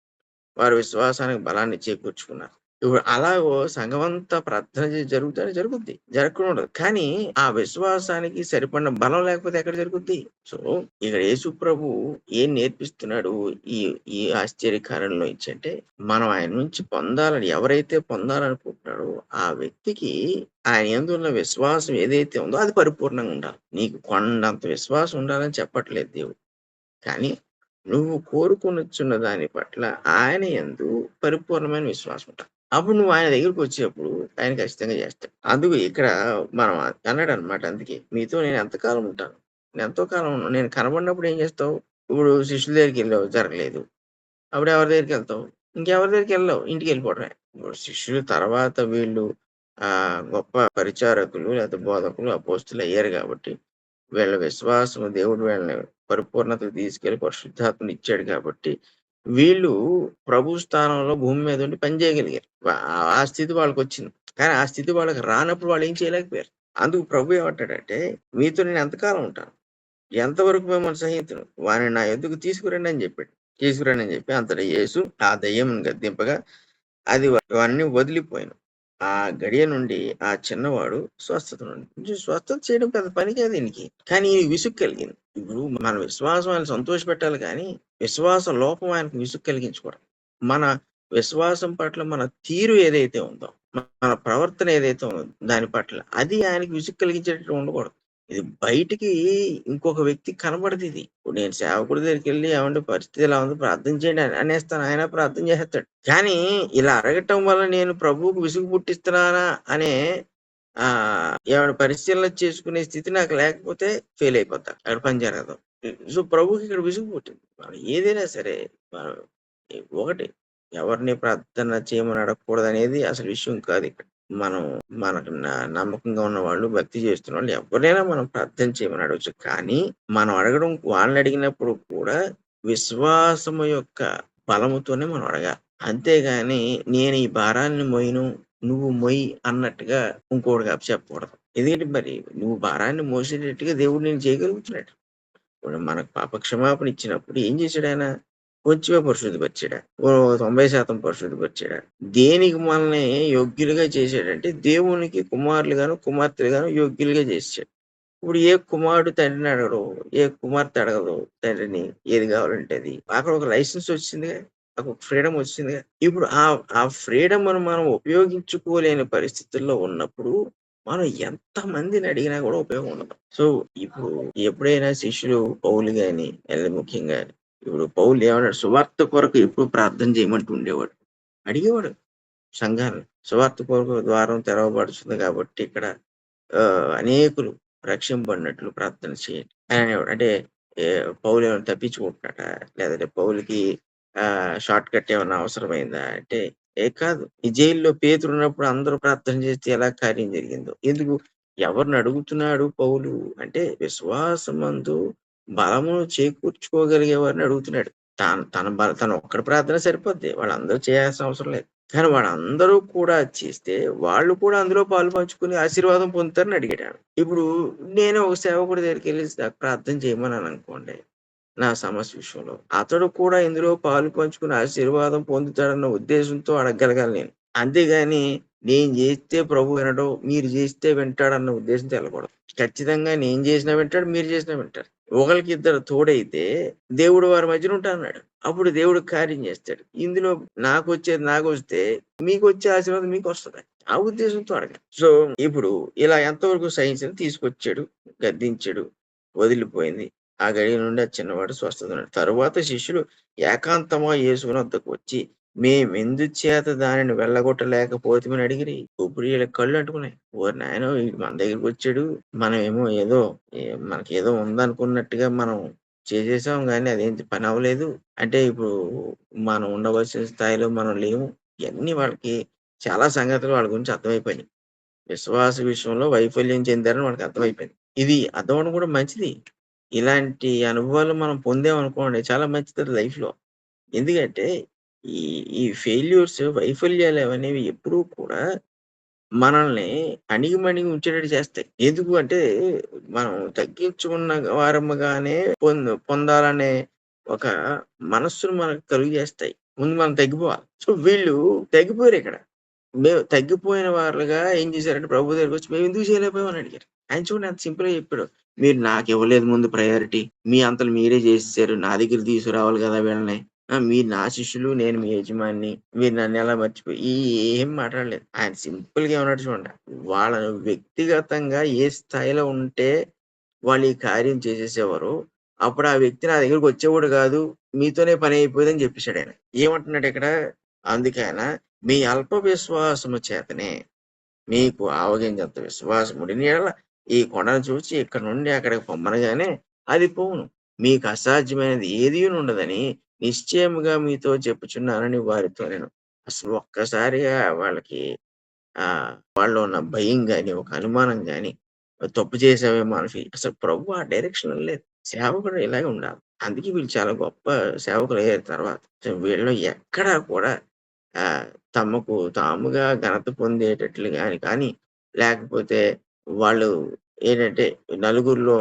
[SPEAKER 1] వారి విశ్వాసానికి బలాన్ని చేకూర్చుకున్నారు. ఇప్పుడు అలాగో సంఘమంతా ప్రార్థన జరుగుతేనే జరుగుద్ది. జరగకుండా ఉండదు. కానీ ఆ విశ్వాసానికి సరిపడిన బలం లేకపోతే ఎక్కడ జరుగుద్ది? సో, ఇక్కడ యేసు ప్రభువు ఏం నేర్పిస్తున్నాడు ఈ ఈ ఆశ్చర్యకార్యంలో ఇచ్చంటే, మనం ఆయన నుంచి పొందాలని ఎవరైతే పొందాలనుకుంటున్నాడో ఆ వ్యక్తికి ఆయన యందు ఉన్న విశ్వాసం ఏదైతే ఉందో అది పరిపూర్ణంగా ఉండాలి. నీకు కొండంత విశ్వాసం ఉండాలని చెప్పట్లేదు దేవుడు. కానీ నువ్వు కోరుకొనుచున్న దాని పట్ల ఆయన యందు పరిపూర్ణమైన విశ్వాసం ఉండాలి. అప్పుడు నువ్వు ఆయన దగ్గరికొచ్చేప్పుడు ఆయన ఖచ్చితంగా చేస్తాడు. అందుకు ఇక్కడ మనం అన్నాడనమాట అందుకే. "మీతో నేను ఎంతకాలం ఉంటాను? నేను ఎంతో కాలం ఉన్నాను. నేను కనబడినప్పుడు ఏం చేస్తావు?" ఇప్పుడు శిష్యుల దగ్గరికెళ్ళావు జరగలేదు. అప్పుడు ఎవరి దగ్గరికెళ్తావు? ఇంకెవరి దగ్గరికెళ్ళవు. ఇంటికెళ్ళిపోవడమే. ఇప్పుడు శిష్యులు తర్వాత వీళ్ళు గొప్ప పరిచారకులు లేకపోతే బోధకులు, అపోస్తలులు అయ్యారు కాబట్టి వీళ్ళ విశ్వాసం దేవుడు వీళ్ళని పరిపూర్ణతకు తీసుకెళ్ళి పరిశుద్ధాత్మని ఇచ్చాడు కాబట్టి, వీళ్ళు ప్రభు స్థానంలో భూమి మీద ఉండి పని చేయగలిగారు. ఆ స్థితి వాళ్ళకొచ్చింది. కానీ ఆ స్థితి వాళ్ళకి రానప్పుడు వాళ్ళు ఏం చేయలేకపోయారు. అందుకు ప్రభు ఏమంటాడంటే, "మీతో నేను ఎంతకాలం ఉంటాను? ఎంతవరకు మిమ్మల్ని సహింతును? వారిని నా యొద్దకు తీసుకురండి" అని చెప్పాడు. తీసుకురండి అని చెప్పి అంతటా యేసు ఆ దయ్యమును గద్దింపగా అది వాడిని వదిలిపోయాను. ఆ గడియ నుండి ఆ చిన్నవాడు స్వస్థత నుండి స్వస్థత చేయడం పెద్ద పని కాదు ఈయనకి. కానీ ఈయనకి విసుగు కలిగింది. ఇప్పుడు మన విశ్వాసం ఆయన సంతోషపెట్టాలి కానీ, విశ్వాస లోపం ఆయనకు విసుగు కలిగించకూడదు. మన విశ్వాసం పట్ల మన తీరు ఏదైతే ఉందో, మన ప్రవర్తన ఏదైతే ఉందో దాని పట్ల అది ఆయనకి విసుగు కలిగించేటట్టు ఉండకూడదు. ఇది బయటికి ఇంకొక వ్యక్తికి కనబడదిది. ఇప్పుడు నేను సేవకుడి దగ్గరికెళ్ళి "ఏవండీ పరిస్థితి ఇలా ఉంది ప్రార్థన చేయండి" అనేస్తాను. ఆయన ప్రార్థన చేసేత్తాడు. కానీ ఇలా అడగటం వల్ల నేను ప్రభువుకు విసుగు పుట్టిస్తున్నానా అనే ఏమైనా పరిశీలన చేసుకునే స్థితి నాకు లేకపోతే ఫెయిల్ అయిపోతా. అక్కడ పని జరగదు. సో, ప్రభువుకి ఇక్కడ విసుగు పుట్టింది. మనం ఏదైనా సరే మనం ఒకటి ఎవరిని ప్రార్థన చేయమని అడగకూడదనేది అసలు విషయం కాదిక్కడ. మనం మనకు నమ్మకంగా ఉన్నవాళ్ళు, భక్తి చేస్తున్నవాళ్ళు ఎవరినైనా మనం ప్రార్థన చేయమని అడగొచ్చు. కానీ మనం అడగడం వాళ్ళని అడిగినప్పుడు కూడా విశ్వాసము యొక్క బలముతోనే మనం అడగాలి. అంతేగాని నేను ఈ భారాన్ని మోయను, నువ్వు మొయ్యి అన్నట్టుగా ఇంకోడికి అప్పచెప్పకూడదు. ఎందుకంటే మరి నువ్వు భారాన్ని మోసేటట్టుగా దేవుడు నిన్ను చేయగలుగుతున్నాడు. ఇప్పుడు మనకు పాప క్షమాపణ ఇచ్చినప్పుడు ఏం చేశాడాయన? కొంచెమే పరిశుద్ధపరిచాడా? ఓ 90% పరిశుద్ధపరిచాడా? దేనికి మనల్ని యోగ్యులుగా చేసాడంటే దేవునికి కుమారులుగాను, కుమార్తెలుగాను యోగ్యులుగా చేసాడు. ఇప్పుడు ఏ కుమారుడు తండ్రిని అడగడు. ఏ కుమార్తె అడగదు తండ్రిని ఏది కావాలంటే అది. అక్కడ ఒక లైసెన్స్ వచ్చిందిగా. ఒక ఫ్రీడమ్ వచ్చిందిగా. ఇప్పుడు ఆ ఫ్రీడమ్‌ను మనం ఉపయోగించుకోలేని పరిస్థితుల్లో ఉన్నప్పుడు, మనం ఎంతమందిని అడిగినా కూడా ఉపయోగం ఉండదు. సో, ఇప్పుడు ఎప్పుడైనా శిష్యులు పౌలు గాని, ముఖ్యంగా ఇప్పుడు పౌలు ఏమన్నాడు? సువార్త కొరకు ఎప్పుడు ప్రార్థన చేయమంటూ ఉండేవాడు. అడిగేవాడు సంఘాన్ని. సువార్త కొరకు ద్వారం తెరవబడుతుంది కాబట్టి ఇక్కడ అనేకులు రక్షింపబడినట్లు ప్రార్థన చేయండి అని అనేవాడు. అంటే పౌలేమన్నా తప్పించుకుంటున్నాడా? లేదంటే పౌలుకి షార్ట్ కట్ ఏమన్నా అవసరమైందా? అంటే కాదు. ఈ జైల్‌లో పేతురున్నప్పుడు అందరూ ప్రార్థన చేస్తే ఎలా కార్యం జరిగిందో. ఎందుకు? ఎవరిని అడుగుతున్నాడు పౌలు అంటే విశ్వాసమందు బలమును చేకూర్చుకోగలిగే వారిని అడుగుతున్నాడు. తనొక్కడి ప్రార్థన సరిపోద్ది. వాళ్ళందరూ చేయాల్సిన అవసరం లేదు. కానీ వాళ్ళందరూ కూడా చేస్తే, వాళ్ళు కూడా అందులో పాలు పంచుకొని ఆశీర్వాదం పొందుతారని అడిగాడాడు. ఇప్పుడు నేను ఒక సేవకుడి దగ్గరికెళ్ళి ప్రార్థన చేయమన్నాననుకోండి, నా సమస్య విషయంలో. అతడు కూడా ఇందులో పాలు పంచుకొని ఆశీర్వాదం పొందుతాడన్న ఉద్దేశంతో అడగగలగాలి నేను. అంతేగాని నేను జేస్తే ప్రభు వినడు, మీరు జేస్తే వింటాడన్న ఉద్దేశంతో ఎళ్ళకూడదు. ఖచ్చితంగా నేను జేసినా వింటాడు, మీరు జేసినా వింటారు. ఒకళ్ళకి ఇద్దరు తోడైతే దేవుడు వారి మధ్యన ఉంటానన్నాడు. అప్పుడు దేవుడు కార్యం జేస్తాడు. ఇందులో నాకొచ్చేది నాకొస్తే మీకొచ్చే ఆశీర్వాదం మీకొస్తది. ఆ ఉద్దేశంతో అడగండి. సో, ఇప్పుడు ఇలా ఎంతవరకు సహించని తీసుకొచ్చాడు, గద్దించాడు, వదిలిపోయింది. ఆ గడియ నుండి ఆ చిన్నవాడు స్వస్థతనుడు. తరువాత శిష్యులు ఏకాంతముగా యేసుని వద్దకు వచ్చి, మేమెందుచేత దానిని వెళ్ళగొట్టలేకపోతిమని అడిగిరి. ఇప్పుడు ఈళ్ళకి కళ్ళు అంటుకున్నాయి. ఓరి నాయనో! ఈడు మన దగ్గరికొచ్చాడు. మనమేమో ఏదో మనకేదో ఉందనుకున్నట్టుగా మనం చేసేసాం గానీ అదేం పని అవ్వలేదు. అంటే ఇప్పుడు మనం ఉండవలసిన స్థాయిలో మనం లేము. ఇయన్నీ వాళ్ళకి చాలా సంగతులు వాళ్ళ గురించి అర్థమైపోయినాయి. విశ్వాస విషయంలో వైఫల్యం చెందారని వాళ్ళకి అర్థమైపోయింది. ఇది అర్థమవ్వడం కూడా మంచిది. ఇలాంటి అనుభవాలు మనం పొందామనుకోండి చాలా మంచిది లైఫ్‌లో. ఎందుకంటే ఈ ఈ ఫెయిల్యూర్స్ వైఫల్యాలవనేవి ఎప్పుడూ కూడా మనల్ని అణిగిమణిగి ఉంచేటట్టు చేస్తాయి. ఎందుకు అంటే మనం తగ్గించుకున్న వారముగానే పొందాలనే ఒక మనస్సును మనకు కలుగజేస్తాయి. ముందు మనం తగ్గిపోవాలి. సో, వీళ్ళు తగ్గిపోయారిక్కడ. మేము తగ్గిపోయిన వారులుగా ఏం చేశారంటే ప్రభు దగ్గరికొచ్చి మేమెందుకు చేయలేకపోయాం అని అడిగారు. ఆయన చూడండి ఎంత సింపుల్‌గా చెప్పాడో. మీరు నాకివ్వలేదు ముందు ప్రయారిటీ. మీ అంతట మీరే చేసేసారు. నా దగ్గరికి తీసుకురావాలి గదా వీళ్ళని. మీరు నా శిష్యులు, నేను మీ యజమానిని. మీరు నన్నెలా మర్చిపోయి ఏం మాట్లాడలేదు. ఆయన సింపుల్‌గా ఏమన్నాడో చూడండి. వాళ్ళని వ్యక్తిగతంగా ఏ స్థాయిలో ఉంటే వాళ్ళు ఈ కార్యం చేసేసేవారో, అప్పుడు ఆ వ్యక్తి నా దగ్గరికొచ్చేవాడు గాదు. మీతోనే పని అయిపోయేదని చెప్పేసాడాయన. ఏమంటున్నాడిక్కడ? అందుకాయన మీ అల్ప విశ్వాసము చేతనే మీకు ఆవగింజంత విశ్వాసముండిన యెడల ఈ కొండను చూచి ఇక్కడి నుండి అక్కడికి పొమ్మనగానే అది పోవును. మీకు అసాధ్యమైనది ఏదియునుండదని నిశ్చయముగా మీతో చెప్పుచున్నానని వారితో నేను. అసలు ఒక్కసారిగా వాళ్ళకి వాళ్ళలో ఉన్న భయం గాని, ఒక అనుమానం గాని, తప్పు చేశామేమో అని అసలు ప్రభు ఆ డైరెక్షన్‌లో లేదు. సేవకుడు ఇలాగే ఉండాలి. అందుకే వీళ్ళు చాలా గొప్ప సేవకులయ్యారు తర్వాత. సో, వీళ్ళలో ఎక్కడా కూడా తమకు తాముగా ఘనత పొందేటట్లు కానీ, లేకపోతే వాళ్ళు ఏంటంటే నలుగురిలో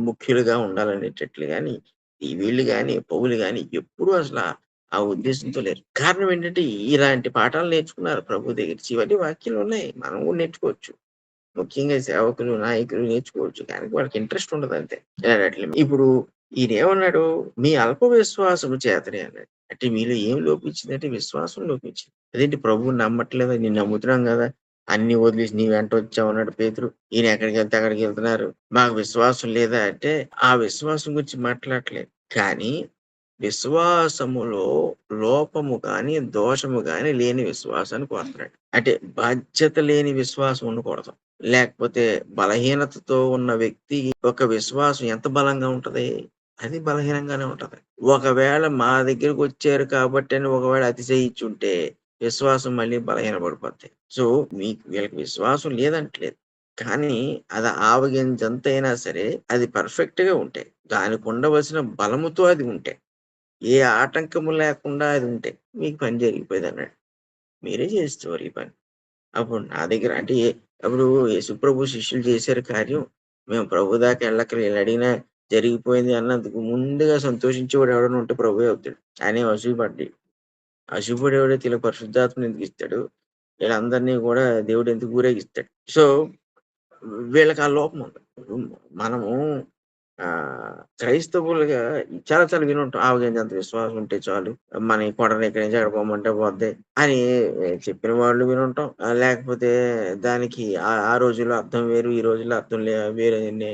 [SPEAKER 1] ముఖ్యులుగా ఉండాలనేటట్లు గాని, ఈ వీళ్ళు గాని, పౌలు గాని ఎప్పుడూ ఆ ఉద్దేశంతో లేరు. కారణం ఏంటంటే ఇలాంటి పాఠాలు నేర్చుకున్నారు ప్రభు దగ్గర నుంచి. ఇవన్నీ వాక్యాలున్నాయి. మనం కూడా నేర్చుకోవచ్చు. ముఖ్యంగా సేవకులు, నాయకులు నేర్చుకోవచ్చు. కానీ వాళ్ళకి ఇంట్రెస్ట్ ఉండదంతే. ఇలాంటిట్లి ఇప్పుడు ఈయనేమన్నాడు? మీ అల్ప విశ్వాసము చేతనే అన్నాడు. అంటే మీలో ఏం లోపించిందంటే విశ్వాసం లోపించింది. అదేంటి ప్రభువుని నమ్మట్లేదా? నేను నమ్ముతున్నాం గదా! అన్నీ వదిలేసి నీ వెంట వచ్చామన్నాడు పేతురు. ఈయన ఎక్కడికెళ్తే అక్కడికెళ్తున్నారు. మాకు విశ్వాసం లేదా అంటే, ఆ విశ్వాసం గురించి మాట్లాడట్లేదు. కానీ విశ్వాసములో లోపము గాని, దోషము గాని లేని విశ్వాసాన్ని కోరుతున్నాడు. అంటే బాధ్యత లేని విశ్వాసం ఉండకూడదు. లేకపోతే బలహీనతతో ఉన్న వ్యక్తి యొక్క విశ్వాసం ఎంత బలంగా ఉంటది? అది బలహీనంగానే ఉంటది. ఒకవేళ మా దగ్గరకొచ్చారు కాబట్టని ఒకవేళ అతిశయించుంటే విశ్వాసం మళ్ళీ బలహీనపడిపోద్ది. సో, వీళ్ళకి విశ్వాసం లేదంటలేదు. కానీ అది ఆవగింజంతైనా సరే అది పర్ఫెక్ట్‌గా ఉంటే, దానికుండవలసిన బలముతో అది ఉంటే, ఏ ఆటంకము లేకుండా అది ఉంటే మీకు పని జరిగిపోయేదన్నాడు. మీరే చేసేవారు ఈ పని. అప్పుడు నా దగ్గర అంటే అప్పుడు యేసుప్రభు శిష్యులు చేశారు కార్యం. మేము ప్రభు దాకా ఎళ్ళక్కర్లే ఈళ్ళడిగినా జరిగిపోయింది అన్నందుకు ముందుగా సంతోషించేవాడు ఎవడైనా ఉంటే ప్రభువే అవుతాడు. ఆయనేం అసూయపడ్డు. అసూయపడేవాడైతే ఈళ్ళకి పరిశుద్ధాత్మని ఎందుకిస్తాడు? ఈళ్ళందరిని గూడా దేవుడెందుకు ఊరేగిస్తాడు? సో, వీళ్ళకి ఆ లోపం ఉంది. మనము క్రైస్తవులుగా చాలా చాలా వినుంటాం. ఆవగింజంత విశ్వాసం ఉంటే చాలు. మన ఈ కొండని ఇక్కడి నుంచి అక్కడికి పొమ్మంటే పోద్ది అని చెప్పిన వాళ్ళు వినుంటాం. లేకపోతే దానికి ఆ రోజుల్లో అర్థం వేరు. ఈ రోజుల్లో అర్థం వేరు అని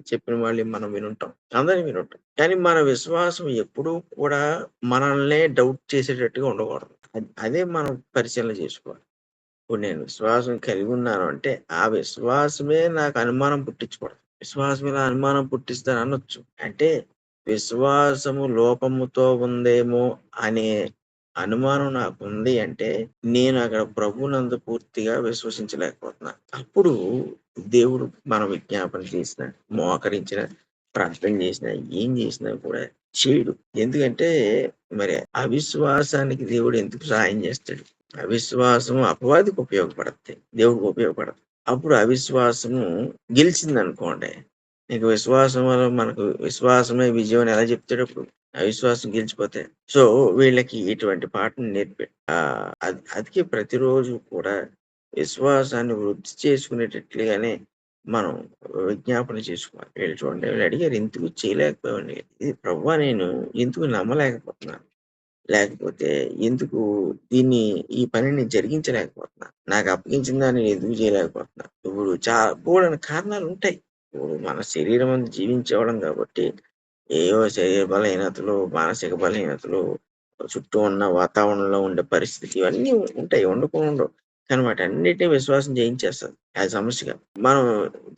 [SPEAKER 1] చెప్పిన వాళ్ళు మనం వినుంటాం. అందరిని వినుంటాం. కానీ మన విశ్వాసం ఎప్పుడూ కూడా మనల్నే డౌట్ చేసేటట్టుగా ఉండకూడదు. అదే మనం పరిశీలన చేసుకోవాలి. ఇప్పుడు నేను విశ్వాసం కలిగి ఉన్నాను అంటే, ఆ విశ్వాసమే నాకు అనుమానం పుట్టించకూడదు. విశ్వాసం ఇలా అనుమానం పుట్టిస్తాననొచ్చు. అంటే విశ్వాసము లోపముతో ఉందేమో అనే అనుమానం నాకుంది అంటే, నేను అక్కడ ప్రభువునందు పూర్తిగా విశ్వసించలేకపోతున్నా. అప్పుడు దేవుడు మనం విజ్ఞాపన చేసినా, మోకరించినా, ప్రార్థన చేసినా, ఏం చేసినా కూడా చేయడు. ఎందుకంటే మరి అవిశ్వాసానికి దేవుడు ఎందుకు సహాయం చేస్తాడు? అవిశ్వాసం అపవాదికి ఉపయోగపడద్ది. దేవుడికి ఉపయోగపడదు. అప్పుడు అవిశ్వాసము గెలిచిందనుకోండి. నీకు విశ్వాసం వల్ల మనకు విశ్వాసమే విజయం అని ఎలా చెప్తాడప్పుడు? అవిశ్వాసం గెలిచిపోతే. సో, వీళ్ళకి ఇటువంటి పాఠం నేర్పాడు. అందుకే ప్రతిరోజు కూడా విశ్వాసాన్ని వృద్ధి చేసుకునేటట్లుగానే మనం విజ్ఞాపన చేసుకోవాలి. వీళ్ళు చూడండి వీళ్ళు అడిగారు ఎందుకు చేయలేకపోయావండి? ఇది ప్రభువా నేను ఎందుకు నమ్మలేకపోతున్నాను. లేకపోతే ఎందుకు దీన్ని ఈ పనిని జరిగించలేకపోతున్నా? నాకు అప్పగించిన దాన్ని ఎందుకు చేయలేకపోతున్నా? ఇప్పుడు బోలెడన్ని కారణాలుంటాయి. ఇప్పుడు మన శరీరం అందు జీవించేవాళ్ళం కాబట్టి, ఏవో శరీర బలహీనతలు, మానసిక బలహీనతలు, చుట్టూ ఉన్న వాతావరణంలో ఉండే పరిస్థితి ఇవన్నీ ఉంటాయి. ఉండకుండా ఉండవు. కానీ వాటన్నిటిని విశ్వాసం జయించేస్తది. అది సమస్య కాదు. మనం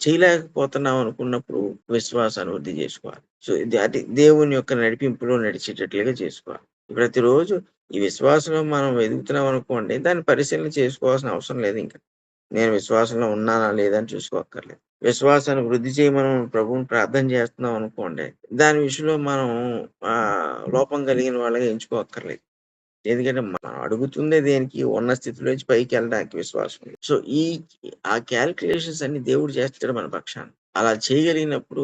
[SPEAKER 1] చేయలేకపోతున్నాం అనుకున్నప్పుడు విశ్వాసాన్ని వృద్ధి చేసుకోవాలి. సో, ఇది అది దేవుని యొక్క నడిపింపులో నడిచేటట్లుగా చేసుకోవాలి. ప్రతిరోజు ఈ విశ్వాసంలో మనం ఎదుగుతున్నాం అనుకోండి, దాన్ని పరిశీలన చేసుకోవాల్సిన అవసరం లేదింక. నేను విశ్వాసంలో ఉన్నానా లేదా అని చూసుకోక్కర్లేదు. విశ్వాసాన్ని వృద్ధి చేయమని ప్రభువుని ప్రార్థన చేస్తున్నాం అనుకోండి, దాని విషయంలో మనం లోపం కలిగిన వాళ్ళగా ఎంచుకోక్కర్లేదు. ఎందుకంటే మనం అడుగుతుందే దేనికి? ఉన్న స్థితిలోంచి పైకెళ్ళడానికి విశ్వాసం. సో, ఆ కాలిక్యులేషన్స్ అన్నీ దేవుడు చేస్తాడు మన పక్షాన. అలా చేయగలిగినప్పుడు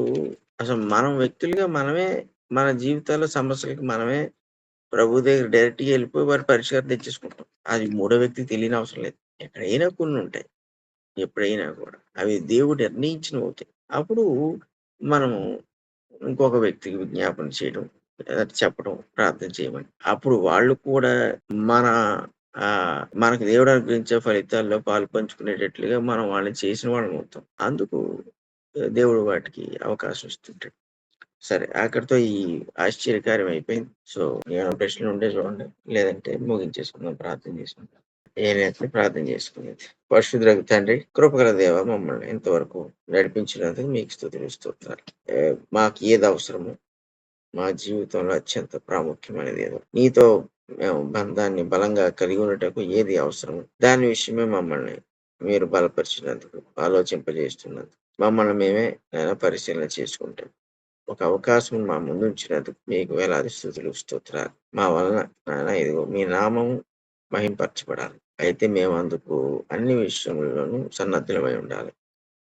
[SPEAKER 1] అసలు మనం వ్యక్తులుగా మనమే మన జీవితాల్లో సమస్యలకి మనమే ప్రభు దగ్గర డైరెక్ట్‌గా ఎళ్ళిపోయి వారి పరిష్కారం తెచ్చేసుకుంటాం. అది మూడో వ్యక్తికి తెలియనవసరం లేదు. ఎక్కడైనా కొన్నుంటాయి. ఎప్పుడైనా కూడా. అవి దేవుడు నిర్ణయించినవుతాయి. అప్పుడు మనము ఇంకొక వ్యక్తికి విజ్ఞాపన చేయడం, చెప్పడం, ప్రార్థన చేయమని. అప్పుడు వాళ్ళు కూడా మన మనకు దేవుడు అనుగ్రహించే ఫలితాల్లో పాలు పంచుకునేటట్లుగా మనం వాళ్ళని చేసిన వాళ్ళమవుతాం. అందుకు దేవుడు వాటికి అవకాశం ఇస్తుంటాడు. సరే. అక్కడితో ఈ ఆశ్చర్యకార్యం అయిపోయింది. సో, ఏమైనా ప్రశ్నలుంటే చూడండి. లేదంటే ముగించేసుకుందాం. ప్రార్థన చేసుకుందాం. ఏం లేకపోతే ప్రార్థన చేసుకునేది. పరిశుద్ధుడగు తండ్రి, కృపగల దేవ మమ్మల్ని ఇంతవరకు నడిపించినందుకు మీకు స్తుతులు, స్తోత్రాలు. మాకు ఏది అవసరమో మా జీవితంలో అత్యంత ప్రాముఖ్యమైనది ఏదో నీతో మేము బంధాన్ని బలంగా కలిగి ఉండటకు ఏది అవసరమో దాని విషయమే మమ్మల్ని మీరు బలపరిచినందుకు, ఆలోచింపజేస్తున్నందుకు మమ్మల్ని మేమే పరిశీలన చేసుకుంటాం. ఒక అవకాశం మా ముందుంచినందుకు మీకు వేలాది స్తుతులు, స్తోత్రాలు. మా వలన నాయన ఇదిగో మీ నామము మహింపరచబడాలి. అయితే మేము అందుకు అన్ని విషయముల్లోనూ సన్నద్ధులమై ఉండాలి.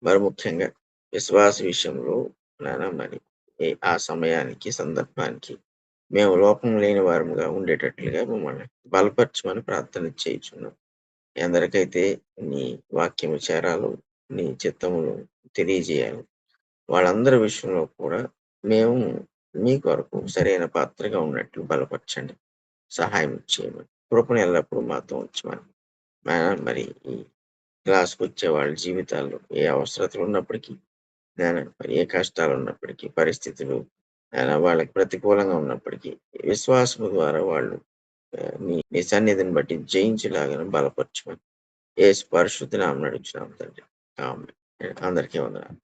[SPEAKER 1] మరి ముఖ్యంగా విశ్వాస విషయంలో నాయన మరి ఆ సమయానికి, సందర్భానికి మేము లోపం లేని వారముగా ఉండేటట్లుగా మమ్మల్ని బలపరచమని ప్రార్థన చేయుచున్నాం. ఎందరికైతే నీ వాక్యము చేరాలో, నీ చిత్తమును తెలియజేయాలో వాళ్ళందరి విషయంలో కూడా మేము మీ కొరకు సరైన పాత్రగా ఉన్నట్లు బలపరచండి. సహాయం చేయమని. కృపను ఎల్లప్పుడూ మాతో ఉంచమని. మరి ఈ క్లాస్‌కొచ్చే వాళ్ళ జీవితాల్లో ఏ అవసరతలు ఉన్నప్పటికీ, మరి ఏ కష్టాలు ఉన్నప్పటికీ, పరిస్థితులు వాళ్ళకి ప్రతికూలంగా ఉన్నప్పటికీ, విశ్వాసము ద్వారా వాళ్ళు నీ నీ సన్నిధిని బట్టి జయించులాగాను బలపరచమని. యేసు పరిశుద్ధ నామమున అడుగుచున్నాము తండ్రి. ఆమేన్. అందరికీ వందనాలు.